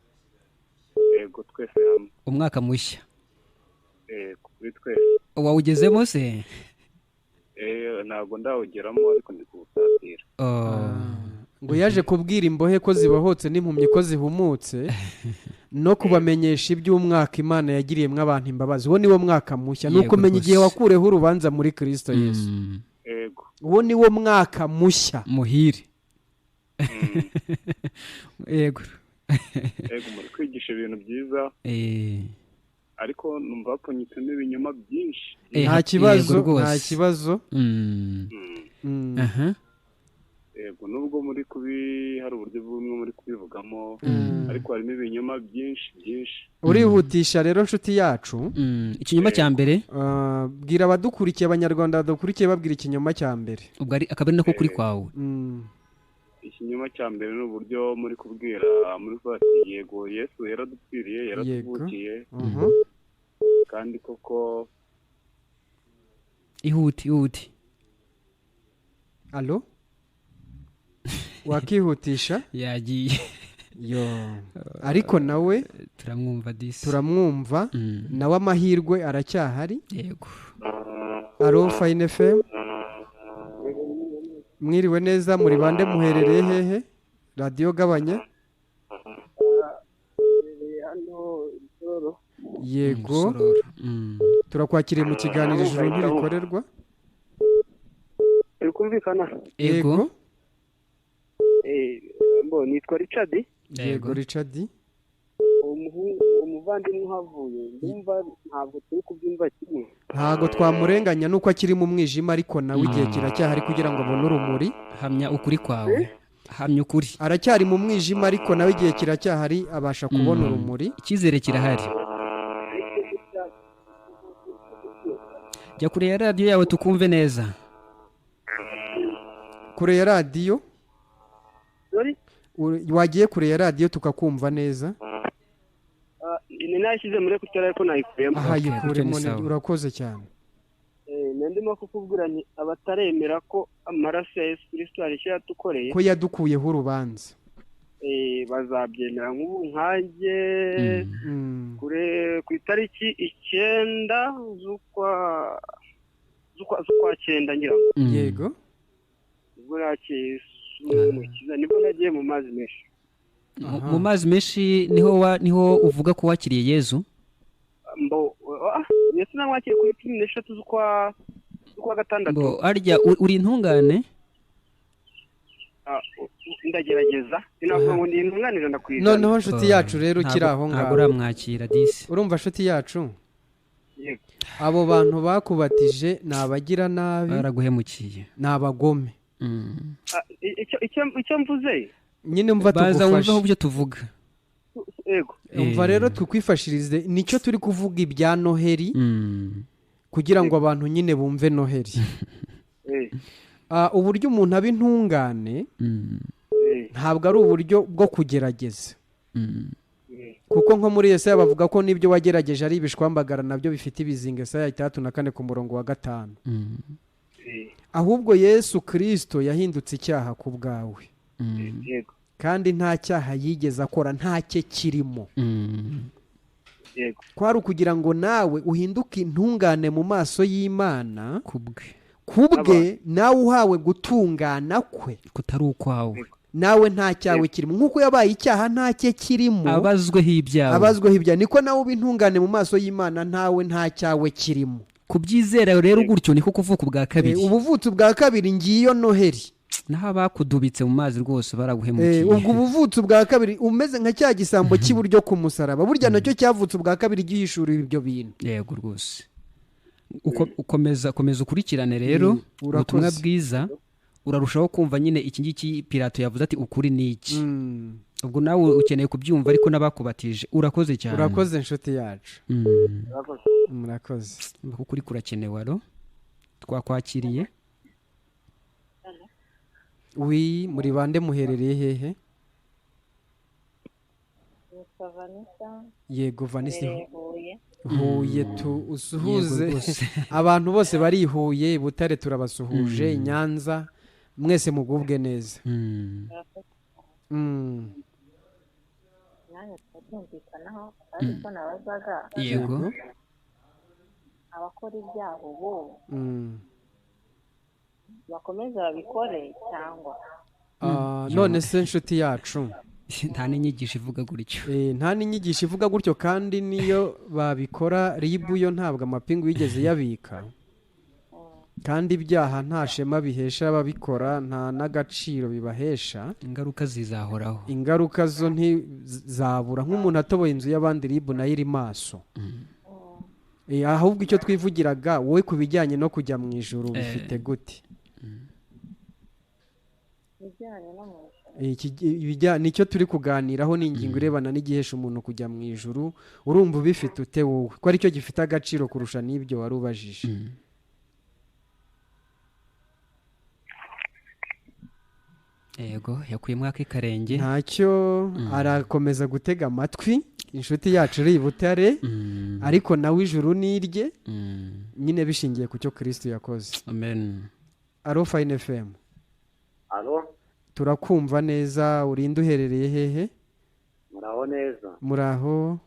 Yego twese hamwe.
Umwaka mushya.
Kuri twese.
Wawugezemo se?
Ntabwo ndawugeramo, ariko ndi kuwusatira.
Ngo yaje kubwira imbohe ko zibahotse n'impumyi ko zihumutse, no kubamenyesha iby'umwaka Imana yagiriyemo abantu imbabazi. Uwo niwo mwaka mushya, nuko umenya igihe wakureho urubanza muri Kristo Yesu.
Yego.
Uwo niwo mwaka mushya
muhire. Yego.
Yego, muri kwigisha ibintu byiza. Ariko numva hapfunyitse n'ibinyoma byinshi.
Nta kibazo.
Yego, nubwo muri hari uburyo bumwe muri kubivugamo, ariko harimo ibinyoma byinshi.
Urihutisha rero nshuti yacu.
Ikinyoma cya mbere,
bwira abadukurikiye, abanyarwanda badukurikiye, babwira ikinyoma cya mbere.
ubwo akaba ari nako kuri kwawe.
Ikinyoma cya mbere ni uburyo muri kubwira muri fati, yego Yesu yaradupfiriye, yaratuvukiye, kandi koko.
Ihuti.
Allo? Wakihutisha?
Yagiye.
Ariko nawe turamwumva. Nawe amahirwe aracyahari.
Yego.
Allo Fine FM. Mwiriwe neza, muri bande muherereye hehe? Radio gabanya. Yego. Turakwakiriye mu kiganiro Ijuru Ntirikorerwa.
Kumvikana.
Yego.
Nitwa Richard.
Yego Richard.
Umuvandimwe uhavuye, ndumva ntabwo turi kubyumva kimwe.
Ntabwo twamurenganya nuko akiri mu mwijima, ariko nawe igihe kiracyahari kugira ngo abone urumuri.
Hamya ukuri kwawe. Hamya ukuri.
Aracyari mu mwijima, ariko nawe igihe kiracyahari abasha kubona urumuri.
Icyizere kirahari. Jya kure ya radio yawe tukumve neza.
Kure ya radio? Wagiye kure ya radio tukakumva neza?
Ninashyize muri kutera ariko nayikuyemo.
Yikuremo, urakoze cyane.
Ndimo kukubwira nti abataremera ko amaraso ya Yesu Kristo arishya yatukoreye,
ko yadukuyeho urubanza,
bazabyemera nk'ubu nkanjye. Ku itariki 9 z'ukwa 9 ngira ngo.
Yego.
Ubwo Yesu mukiza nibwo nagiye mu mazi menshi.
mu mazi menshi niho uvuga ko wakiriye Yezu?
Yesu namwakiriye kuri 13 z'ukwa gatandatu.
Arya uri intungane?
Ndagerageza sinavuga ngo ni intungane ndakwiza.
Noneho nshuti yacu rero ukiri aho ngaho
ntabwo uramwakira disi.
Urumva nshuti yacu?
Yego.
Abo bantu bakubatije ni abagira nabi,
baraguhemukiye,
ni abagome.
Icyo mvuze
nyine mva
baza
tugufashe
wumva ibyo tuvuga.
Yego.
umva rero twikwifashirize nicyo turi kuvuga ibya Noheli kugira ngo abantu nyine bumve Noheli. Uburyo umuntu aba intungane ntabwo ari uburyo bwo kugerageza, kuko nko muri Yesaya bavuga ko n'ibyo wagerageje ari ibishwambagara nabyo bifite ibizinga. Yesaya 3:4 ku murongo wa 5. Ahubwo Yesu Kristo yahindutse icyaha ku bwawe, kandi nta cyaha yigeze akora, nta cye kirimo. Kwari ukugira ngo nawe uhinduke intungane mu maso y'Imana kubwe nawe uhawe gutungana kwe
kutari ukwawe.
Nawe nta cyawe kirimo, nk'uko yabaye icyaha nta cye kirimo,
abazweho ibyawe
niko nawe uba intungane mu maso y'Imana, ntawe nta cyawe kirimo.
Kubyizera rero gutyo niko kuvuka ubwa kabiri.
Ubuvutse bwa kabiri ngiyo Noheli.
Naho abakudubitse mu mazi rwose baraguhemukiye.
Ubwo ubuvutse bwa kabiri umeze nka cya gisambo cy'iburyo ku musaraba, burya nacyo cyavutse ubwa kabiri gihishura ibyo bintu.
Yego rwose. Ukomeza ukurikirane rero ubutumwa bwiza, urarushaho kumva nyine iki ngiki Pilato yavuze ati ukuri ni iki. Ubwo nawe ukeneye kubyumva, ariko n'abakubatije urakoze cyane.
Urakoze inshuti yacu. Murakoze.
Ukuri kurakenewe aro twakwakiriye. Muri bande muherereye hehe? Yego Vanessa. Huye usuhuze abantu bose bari Huye, Butare turabasuhuje, Nyanza mwese mugubwe neza. Yego.
Abakora ibyaha ubu bakomeza babikore cyangwa
none se inshuti yacu
nta n'inyigisho ivuga gutyo.
Nta n'inyigisho ivuga gutyo, kandi niyo babikora ribu yo ntabwo amapingu yigeze yabika, kandi ibyaha nta shema bihesha ababikora, nta n'agaciro bibahesha.
Ingaruka zizahoraho,
ingaruka zo ntizabura. Nk'umuntu atoboye inzu y'abandi ribu nayo iri maso. Ahubwo icyo twivugiraga wowe ku bijyanye no kujya mu ijuru bifite gute? Nicyo turi kuganiraho, ni ingingo irebana n'igihesha umuntu kujya mu ijuru. Urumva ubifite ute wowe, ko aricyo gifite agaciro kurusha n'ibyo wari ubajije?
Yego, yakuye mwaka ikarenge.
Ntacyo, arakomeza gutega amatwi inshuti yacu iri Butare, ariko nawe ijuru nirye, nyine bishingiye ku cyo Kristo yakoze.
Amen.
Alo Fine FM.
Alo.
Turakumva neza, urinde uherereye hehe?
Muraho neza.
Muraho.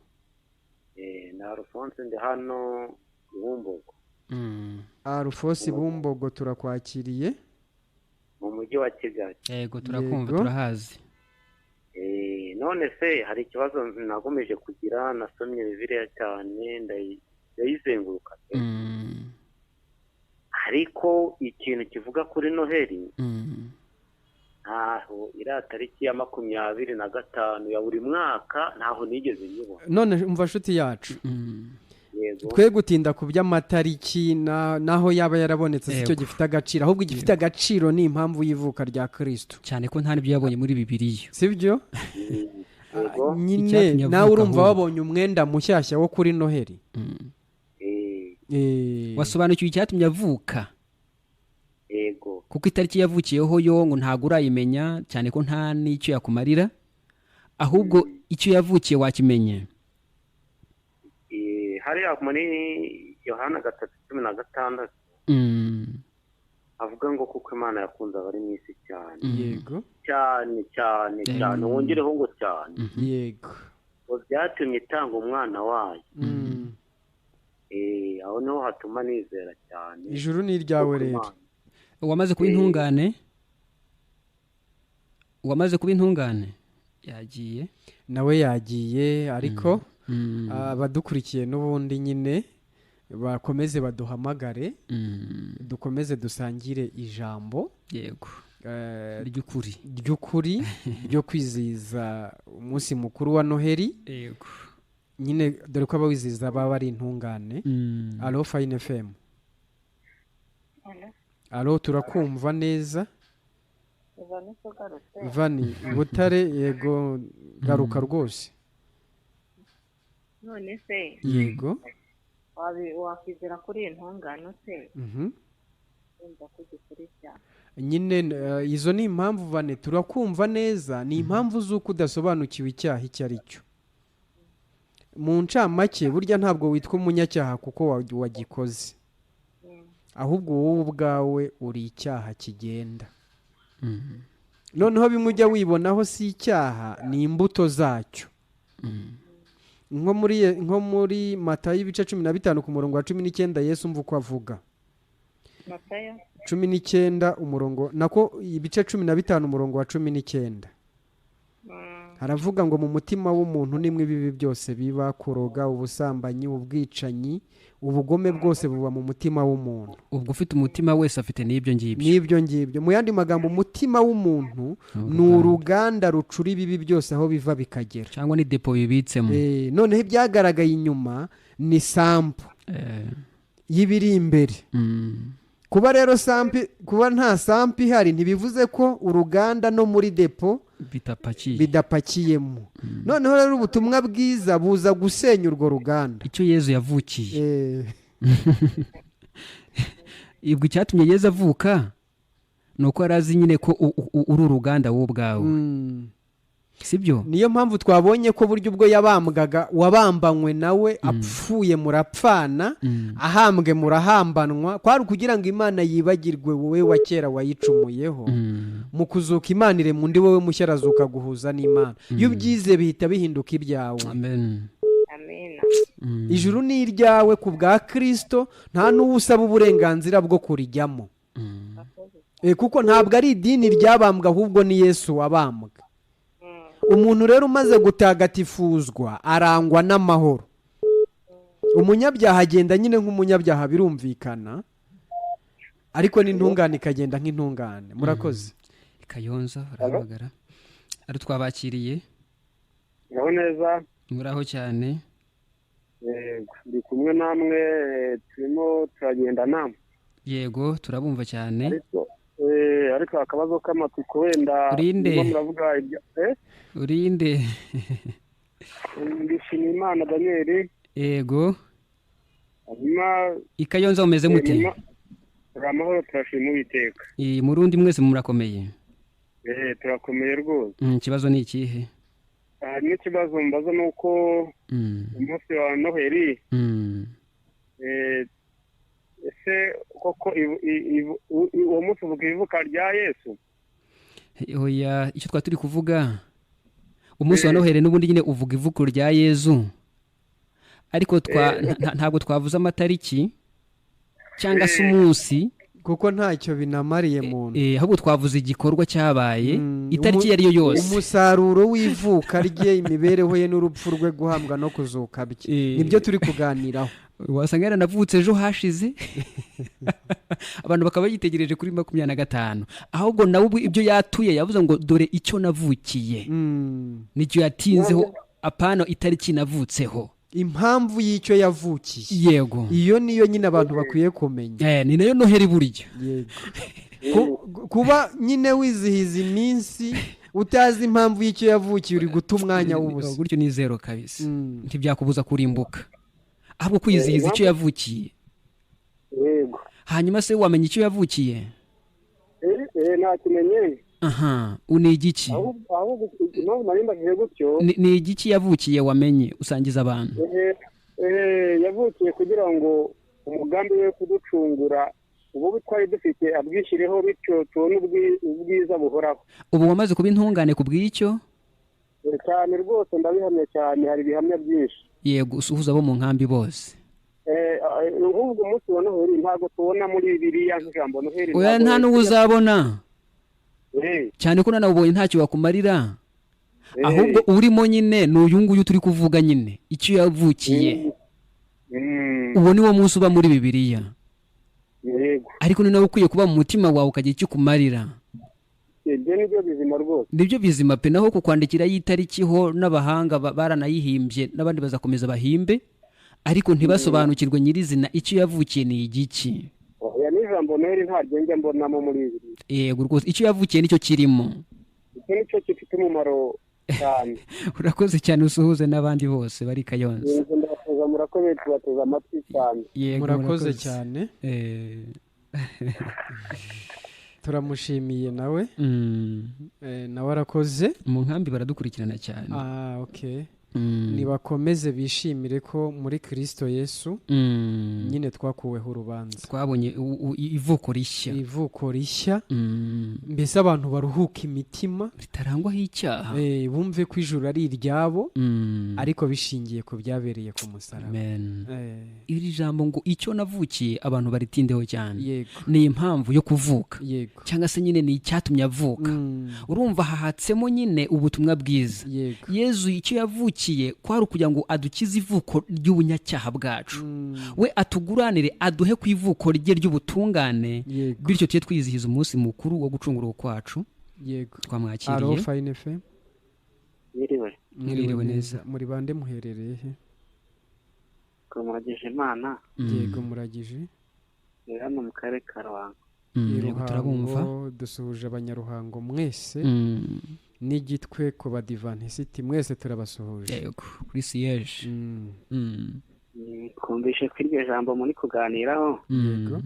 Na Alphonse ndi hano Bumbogo.
Alphonse Bumbogo turakwakiriye.
Mu mujyi wa Kigali.
Yego turakumva, turahazi.
None se hari ikibazo nagomeje kugira, nasomye Bibiliya cyane ndayizenguruka. Ariko ikintu kivuga kuri Noheli ntaho iriya tariki ya 25 ya buri mwaka ntaho nigeze nyibona.
None umva nshuti yacu, twe gutinda ku by'amatariki naho yaba yarabonetse si cyo gifite agaciro, ahubwo igifite agaciro ni impamvu y'ivuka rya Kristo,
cyane ko nta n'ibyo yabonye muri Bibiliya,
sibyo? Nyine nawe urumva wabonye umwenda mushyashya wo kuri Noheli.
Wasobanukiwe icyatumye avuka?
Yego.
Kuko itariki yavukiyeho yo ngo ntago urayimenya, cyane ko nta n'icyo yakumarira, ahubwo icyo yavukiye wakimenye.
Hariya muri Yohana 3:16 avuga ngo kuko Imana yakunze abari mu isi cyane.
Yego.
Cyane wongereho ngo cyane.
Yego.
Ngo byatumye itanga umwana wayo. Aho niho hatuma nizera cyane.
Ijuru ni iryawe rero.
Wamaze kuba intungane? Wamaze kuba intungane? yagiye
nawe yagiye ariko abadukurikiye n'ubundi nyine bakomeze baduhamagare dukomeze dusangire ijambo
yego
ry'ukuri ryo kwizihiza umunsi mukuru wa Noheli.
Yego
nyine dore ko abawizihiza baba ari intungane. Alo Fine FM. Alo turakumva neza. Vani Butare yego garuka rwose.
None se
yego
wakwizera kuri intungane se umva kugikurikira
nyine izo ni impamvu Vane turakumva neza, ni impamvu z'uko udasobanukiwe icyaha icyo ari cyo. Mu ncamake burya ntabwo witwa umunyacyaha kuko wagikoze, ahubwo wowe ubwawe uri icyaha kigenda. Noneho bimwe ujya wibonaho si icyaha, ni imbuto zacyo. nko muri Matayo ibice 15 ku murongo wa 19 Yesu mvu ko avuga.
Matayo
19 umurongo nako ibice 15 umurongo wa 19. Haravuga ngo mu mutima w'umuntu nimwe bibi byose biba: kuroga, ubusambanyi, ubwicanyi, ubugome bwose buba mu mutima w'umuntu.
Ubwo ufite umutima wese afite n'ibyo ngibyo. Mu yandi magambo umutima w'umuntu ni uruganda rucura ibibi byose aho biva bikagera, cyangwa ni depo bibitsemo. Noneho ibyagaragaye inyuma ni sample y'ibiri imbere. Kuba rero kuba nta sample ihari ntibivuze ko uruganda no muri depo bidapakiyemo. Noneho rero ubutumwa bwiza buza gusenya urwo ruganda. Icyo Yesu yavukiye. Ibwo cyatumye Yesu avuka nuko arazi nyine ko uri uruganda wowe ubwawe. Sibyo?
Niyo mpamvu twabonye ko buryo ubwo yabambwaga wabambanywe nawe apfuye murapfana, ahambwe murahambanwa, kwari kugira ngo Imana yibagirwe wowe wa kera wayicumuyeho. Mu kuzuka Imana ire mu ndi wowe mushyarazuka guhuza n'Imana. Iyo byize bihita bihinduka ibyawe.
Amen.
Ijuru ni iryawe ku bwa Kristo, nta n'ubusaba uburenganzira bwo kurijyamo. Kuko ntabwo ari idini ryabambwa, ahubwo ni Yesu wabambwa. Umuntu rero umaze gutagatifuzwa arangwa n'amahoro. Umunyabyaha agenda nyine nk'umunyabyaha birumvikana, ariko n'intungane ikagenda nk'intungane. Murakoze.
Kayonza arahamagara. Ari twabakiriye.
Naho neza.
Muraho cyane.
Ndi kumwe namwe, turimo turagenda namwe.
Yego turabumva cyane.
Ariko akabazo k'amatsiko wenda muravuga ibya
urinde.
Ndishimimana Daniel.
Yego.
Hanyuma
Ikayonza umeze mute?
Amahoro turashima Uwiteka.
Mu rundi mwese murakomeye?
Turakomeye rwose.
Ikibazo ni ikihe?
N'ikibazo mbaza nuko umunsi wa Noheli ese koko uwo munsi uvuga ivuka rya Yesu?
Oya, icyo twaturi kuvuga umunsi wa Noheli n'ubundi nyine uvuga ivuko rya Yesu, ariko ntabwo twavuze amatariki cyangwa se umunsi
kuko ntacyo binamariye muntu.
Ahubwo twavuze igikorwa cyabaye, itariki yari yo yose,
umusaruro w'ivuka rye, imibereho ye n'urupfu rwe, guhambwa no kuzuka bye. Nibyo turi kuganiraho.
Wasanga yaranavutse ejo hashize abantu bakaba yitegereje kuri 25, ahubwo nawe ibyo yatuye yavuze ngo dore icyo navukiye. Nicyo yatinzeho, apano itariki navutseho, impamvu y'icyo yavukiye. Yego, iyo niyo nyine abantu bakwiye kumenya. Ni nayo Noheli burya. Yego. Kuba nyine wizihiza iminsi utazi impamvu y'icyo yavukiye uri guta umwanya w'ubusa. Gutyo ni zero kabisa. Ntibyakubuza kurimbuka, ahubwo kwizihiza icyo yavukiye.
Yego.
Hanyuma se wamenye icyo yavukiye?
Nakimenye.
Uni igiki?
Ahubwo impamvu narimbaje gutyo.
Ni igiki yavukiye wamenye usangiza abantu?
Yavukiye kugira ngo umugambi we kuducungura ubu twari dufite abwishireho, bityo tubone ubwiza buhoraho. Ubu
wamaze kuba intungane ku bw'icyo?
Cyane rwose ndabihamya cyane, hari ibihamya byinshi.
Yego, usuhuza abo mu nkambi bose.
Ubwo umunsi wa Noheli ntabwo tubona muri Bibiliya nk'ijambo Noheli.
Oya, nta n'uwo uzabona. Cyane ko nawe ubonye ntacyo wakumarira. ahubwo urimo nyine ni uyu nguyu turi kuvuga nyine icyo yavukiye uwo ni wo munsi uba muri Bibiliya. Ariko ni nawe ukwiye kuba mu mutima wawe ukagira icyo kumarira.
ibyo nibyo bizima rwose,
nibyo bizima pe. naho kukwandikira yitarikiho n'abahanga baranayihimbye n'abandi bazakomeza bahimbe ariko ntibasobanukirwe nyirizina icyo yavukiye ni igiki.
oya n'ijambo noheli ntaryo njya mbonamo muri ibi.
Yego rwose icyo yavukiye nicyo kirimo,
icyo nicyo gifite umumaro cyane.
urakoze cyane, usuhuze n'abandi bose bari Kayonza.
Murakoze, tubateze amatwi cyane.
Murakoze cyane. Turamushimiye nawe. Nawe arakoze.
Mu nkambi baradukurikirana cyane.
Okay. Nibakomeze bishimire ko muri Kristo Yesu nyine twakuweho urubanza,
twabonye ivuko rishya, mbese abantu baruhuka imitima ritarangwaho icyaha, bumve ko ijuru ari iryabo ariko bishingiye ku byabereye ku musaraba. Iri jambo ngo icyo navukiye abantu baritindeho cyane, ni impamvu yo kuvuka cyangwa se nyine ni icyatumye avuka. Urumva hahatsemo nyine ubutumwa bwiza. Yezu icyo yavukiye kwari kugira ngo adukize ivuko ry'ubunyacyaha bwacu, we atuguranire aduhe ku ivuko rye ry'ubutungane, bityo tujye twizihiza umunsi mukuru wo gucungurwa kwacu. Twamwakiriye. Mwiriwe neza.
Muri bande muherereye he?
Muragije Imana.
Yego muragije.
Hano mu karere ka Ruhango.
Turabumva.
Dusuhuje abanyaruhango mwese n'igitwe ku badivantisiti mwese turabasuhuje.
Yego kuri siyeje.
Twumvishe ko iryo jambo muri kuganiraho.
Yego.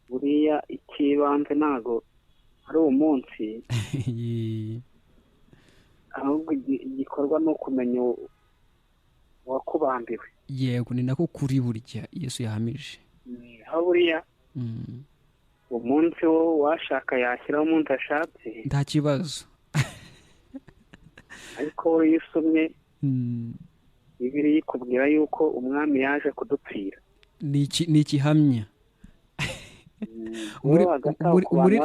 Buriya ikibanze ntago ari umunsi, ahubwo igikorwa no kumenya uwakubambiwe.
Yego ni nako kuri burya Yesu yahamije.
Aho buriya umunsi wo washaka yashyiraho umunsi ashatse
nta kibazo,
ariko iyo usomye Bibiliya ikubwira yuko umwami yaje kudupfira,
ni ikihamya.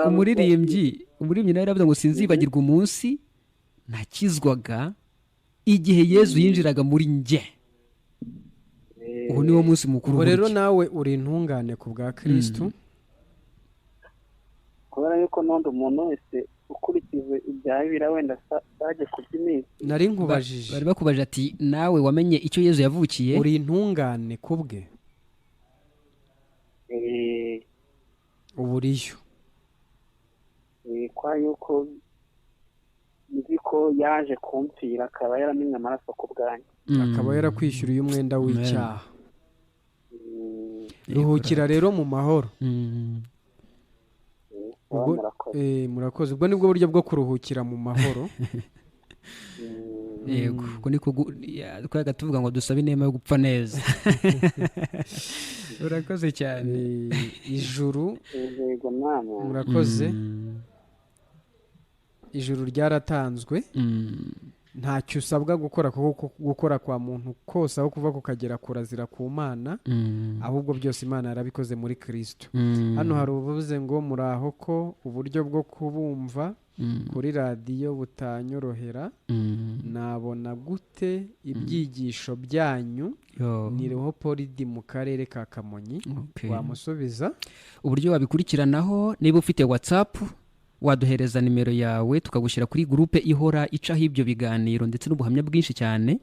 umuririmbyi nawe yaravuze ngo sinzibagirwa umunsi nakizwaga igihe Yezu yinjiraga muri njye. ubu niwo munsi mukuru.
Ubu rero nawe uri intungane ku bwa Kristo,
kubera yuko n'undi umuntu wese ukurikije ibya Bibiliya wenda sajye kuby'iminsi.
Nari nkubajije,
bari bakubajije ati nawe wamenye icyo Yezu yavukiye,
uri intungane ku bwe. Ubu uriyo.
Kwa yuko nzi ko yaje kumpfira akaba yaramenye amaraso ku bwanjye,
akaba yarakwishyuriye umwenda w'icyaha. Ruhukira rero mu mahoro. Murakoze. Ubwo nibwo buryo bwo kuruhukira mu mahoro.
Yego ko niko twaga tuvuga ngo dusabe inema yo gupfa neza. Urakoze cyane.
Ijuru. Murakoze. Ijuru ryaratanzwe. Ntacyo usabwa gukora, kuko gukora kwa muntu kose aho kuva kukagera kurazira ku Mana, ahubwo byose Imana yarabikoze muri Kristo. Hano hari ubuvuze ngo muraho ko uburyo bwo kubumva kuri radiyo butanyorohera, nabona gute ibyigisho byanyu? Ni Leopold mu karere ka Kamonyi. Wamusubiza
uburyo wabikurikiranaho. Niba ufite WhatsApp waduhereza nimero yawe tukagushyira kuri groupe ihora icaho ibyo biganiro ndetse n'ubuhamya bwinshi cyane.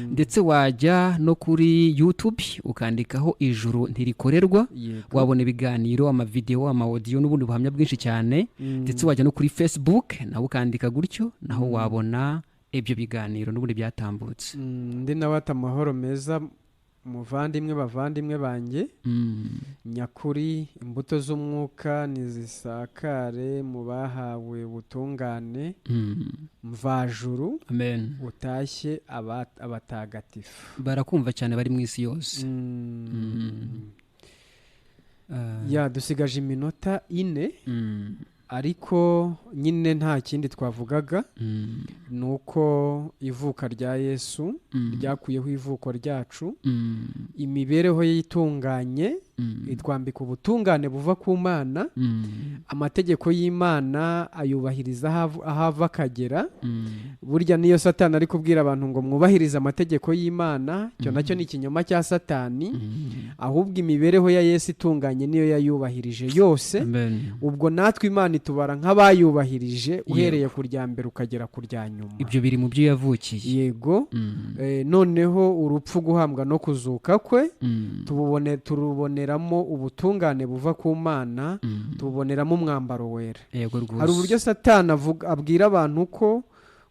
Ndetse wajya no kuri YouTube ukandikaho Ijuru Ntirikorerwa, wabona ibiganiro, amavideo, amaudio n'ubundi buhamya bwinshi cyane. Ndetse wajya no kuri Facebook nawe ukandika gutyo, naho wabona ibyo biganiro n'ubundi byatambutse.
Ndi nabata amahoro meza bavandimwe banjye. Nyakuri imbuto z'umwuka nizisakare mu bahawe ubutungane mvajuru.
Amen.
Utashye abatagatifu.
Barakumva cyane bari mu isi yose.
Dusigaje iminota 4. Ariko nyine nta kindi twavugaga, nuko ivuka rya Yesu ryakuyeho ivuko ryacu, imibereho ye itunganye itwambika ubutungane buva ku Mana, amategeko y'Imana ayubahiriza aho ava akagera. Burya niyo Satani ari kubwira abantu ngo mwubahirize amategeko y'Imana, cyo nacyo ni ikinyoma cya Satani. Ahubwo imibereho ya Yesu itunganye niyo yayubahirije yose. Ubwo natwe Imana itubara nk'abayubahirije uhereye ku rya mbere ukagera ku rya nyuma.
Ibyo biri mu byo yavukiye.
Yego. Noneho urupfu, guhambwa no kuzuka kwe turuboneramo ubutungane buva ku Mana, tububoneramo umwambaro wera. Hari uburyo Satani abwira abantu ko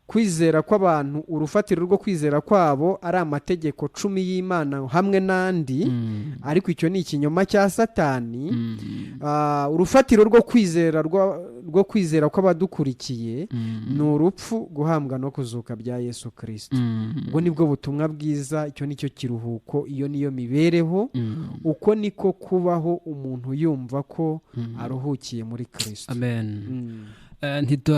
kwizera kw'abantu, urufatiro rwo kwizera kwabo ari amategeko 10 y'Imana hamwe n'andi, ariko icyo ni ikinyoma cya Satani. Urufatiro rwo kwizera kw'abadukurikiye ni urupfu, guhambwa no kuzuka bya Yesu Kristo. Ubwo nibwo butumwa bwiza, icyo nicyo kiruhuko, iyo niyo mibereho, uko niko kubaho umuntu yumva ko aruhukiye muri Kristo.
Amen.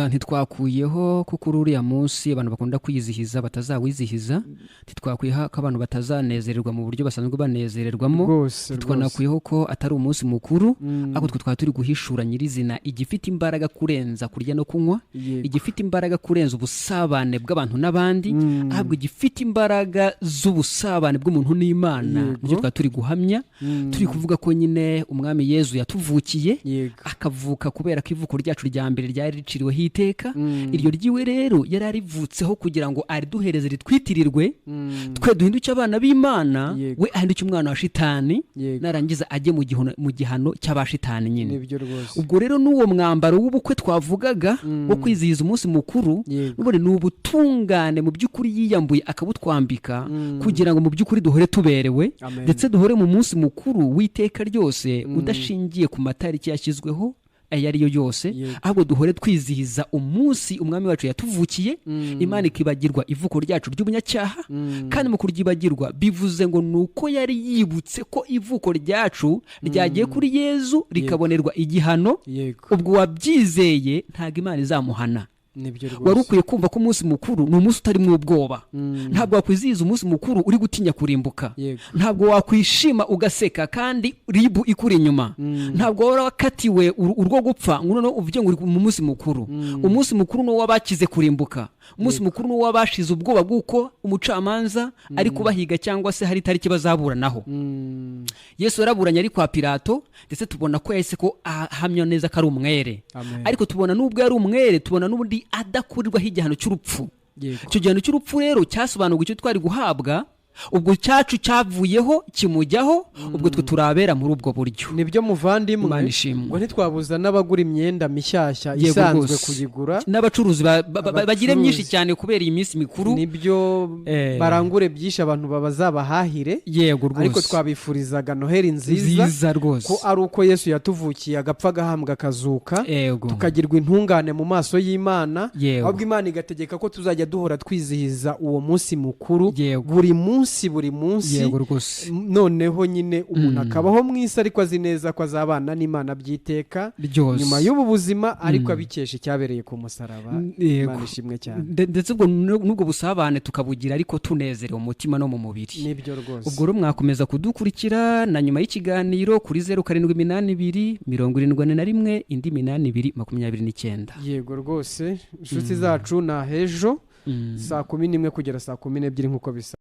Ntitwakuyeho ko kuri uriya munsi abantu bakunda kwizihiza batazawizihiza, ntitwakwiha ko abantu batazanezererwa mu buryo basanzwe banezererwamo, ntitwanakuyeho ko atari umunsi mukuru, ahubwo twe twaba turi guhishura nyirizina igifite imbaraga kurenza kurya no kunywa, igifite imbaraga kurenza ubusabane bw'abantu n'abandi, ahubwo igifite imbaraga z'ubusabane bw'umuntu n'Imana. Nibyo twaba turi guhamya, turi kuvuga ko nyine umwami Yezu yatuvukiye, akavuka kubera ko ivuko ryacu rya mbere ryari riciriweho iteka. Iryo ryiwe rero yari arivutseho kugira ngo ariduhereze ritwitirirwe, twe duhinduke abana b'Imana, we ahinduke umwana wa shitani, narangiza ajye mu gihano cy'abashitani nyine. Ubwo rero n'uwo mwambaro w'ubukwe twavugaga wo kwizihiza umunsi mukuru, nubone ni ubutungane mu by'ukuri yiyambuye akabutwambika, kugira ngo mu by'ukuri duhore tuberewe, ndetse duhore mu munsi mukuru w'iteka ryose, udashingiye ku matariki yashyizweho ayo ari yo yose, ahubwo duhore twizihiza umunsi umwami wacu yatuvukiye. Imana ikibagirwa ivuko ryacu ry'ubunyacyaha, kandi mu kuryibagirwa bivuze ngo nuko yari yibutse ko ivuko ryacu ryagiye kuri Yezu rikabonerwa igihano. Ubwo wabyizeye ntabwo Imana izamuhana. Wari ukwiye kumva ko umunsi mukuru ni umunsi utarimo ubwoba. Ntabwo wakwizihiza umunsi mukuru uri gutinya kurimbuka. Ntabwo wakwishima ugaseka kandi ribu ikuri inyuma. Ntabwo wari wakatiwe urwo gupfa ngo noneho uvuge ngo uri mu munsi mukuru. Umunsi mukuru ni uw'abakize kurimbuka. Umunsi mukuru ni uw'abashize ubwoba bw'uko umucamanza ari kubahiga cyangwa se hari itariki bazaburanaho. Yesu yaraburanye ari kwa Pilato, ndetse tubona ko yahise ko ahamya neza ko ari umwere. Ariko tubona n'ubwo yari umwere, tubona n'ubundi adakurirwaho igihano cy'urupfu. Icyo gihano cy'urupfu rero cyasobanurwa icyo twari guhabwa, ubwo cyacu cyavuyeho kimujyaho, ubwo twe turabera muri ubwo buryo.
Nibyo muvandimwe, ngo ntitwabuza n'abagura imyenda mishyashya isanzwe kuyigura,
n'abacuruzi bagire myinshi cyane kubera iyi minsi mikuru.
Nibyo barangure byinshi abantu babazabahahire. Ariko twabifurizaga Noheli nziza rwose, ko ari uko Yesu yatuvukiye agapfa agahambwa akazuka, tukagirwa intungane mu maso y'Imana. Ahubwo Imana igategeka ko tuzajya duhora twizihiza uwo munsi mukuru buri munsi. Noneho nyine umuntu akabaho mu isi ariko azi neza ko azabana n'Imana by'iteka nyuma y'ubu buzima, ariko abikesha icyabereye ku musaraba. Imana ishimwe cyane.
Ndetse ubwo n'ubwo busabane tukabugira ariko tunezerewe umutima no mu mubiri.
Nibyo rwose.
Ubwo rero mwakomeza kudukurikira na nyuma y'ikiganiro kuri 0782 71 indi 8229.
Yego rwose inshuti zacu na hejo saa 11 kugera saa 12 nk'uko bisa.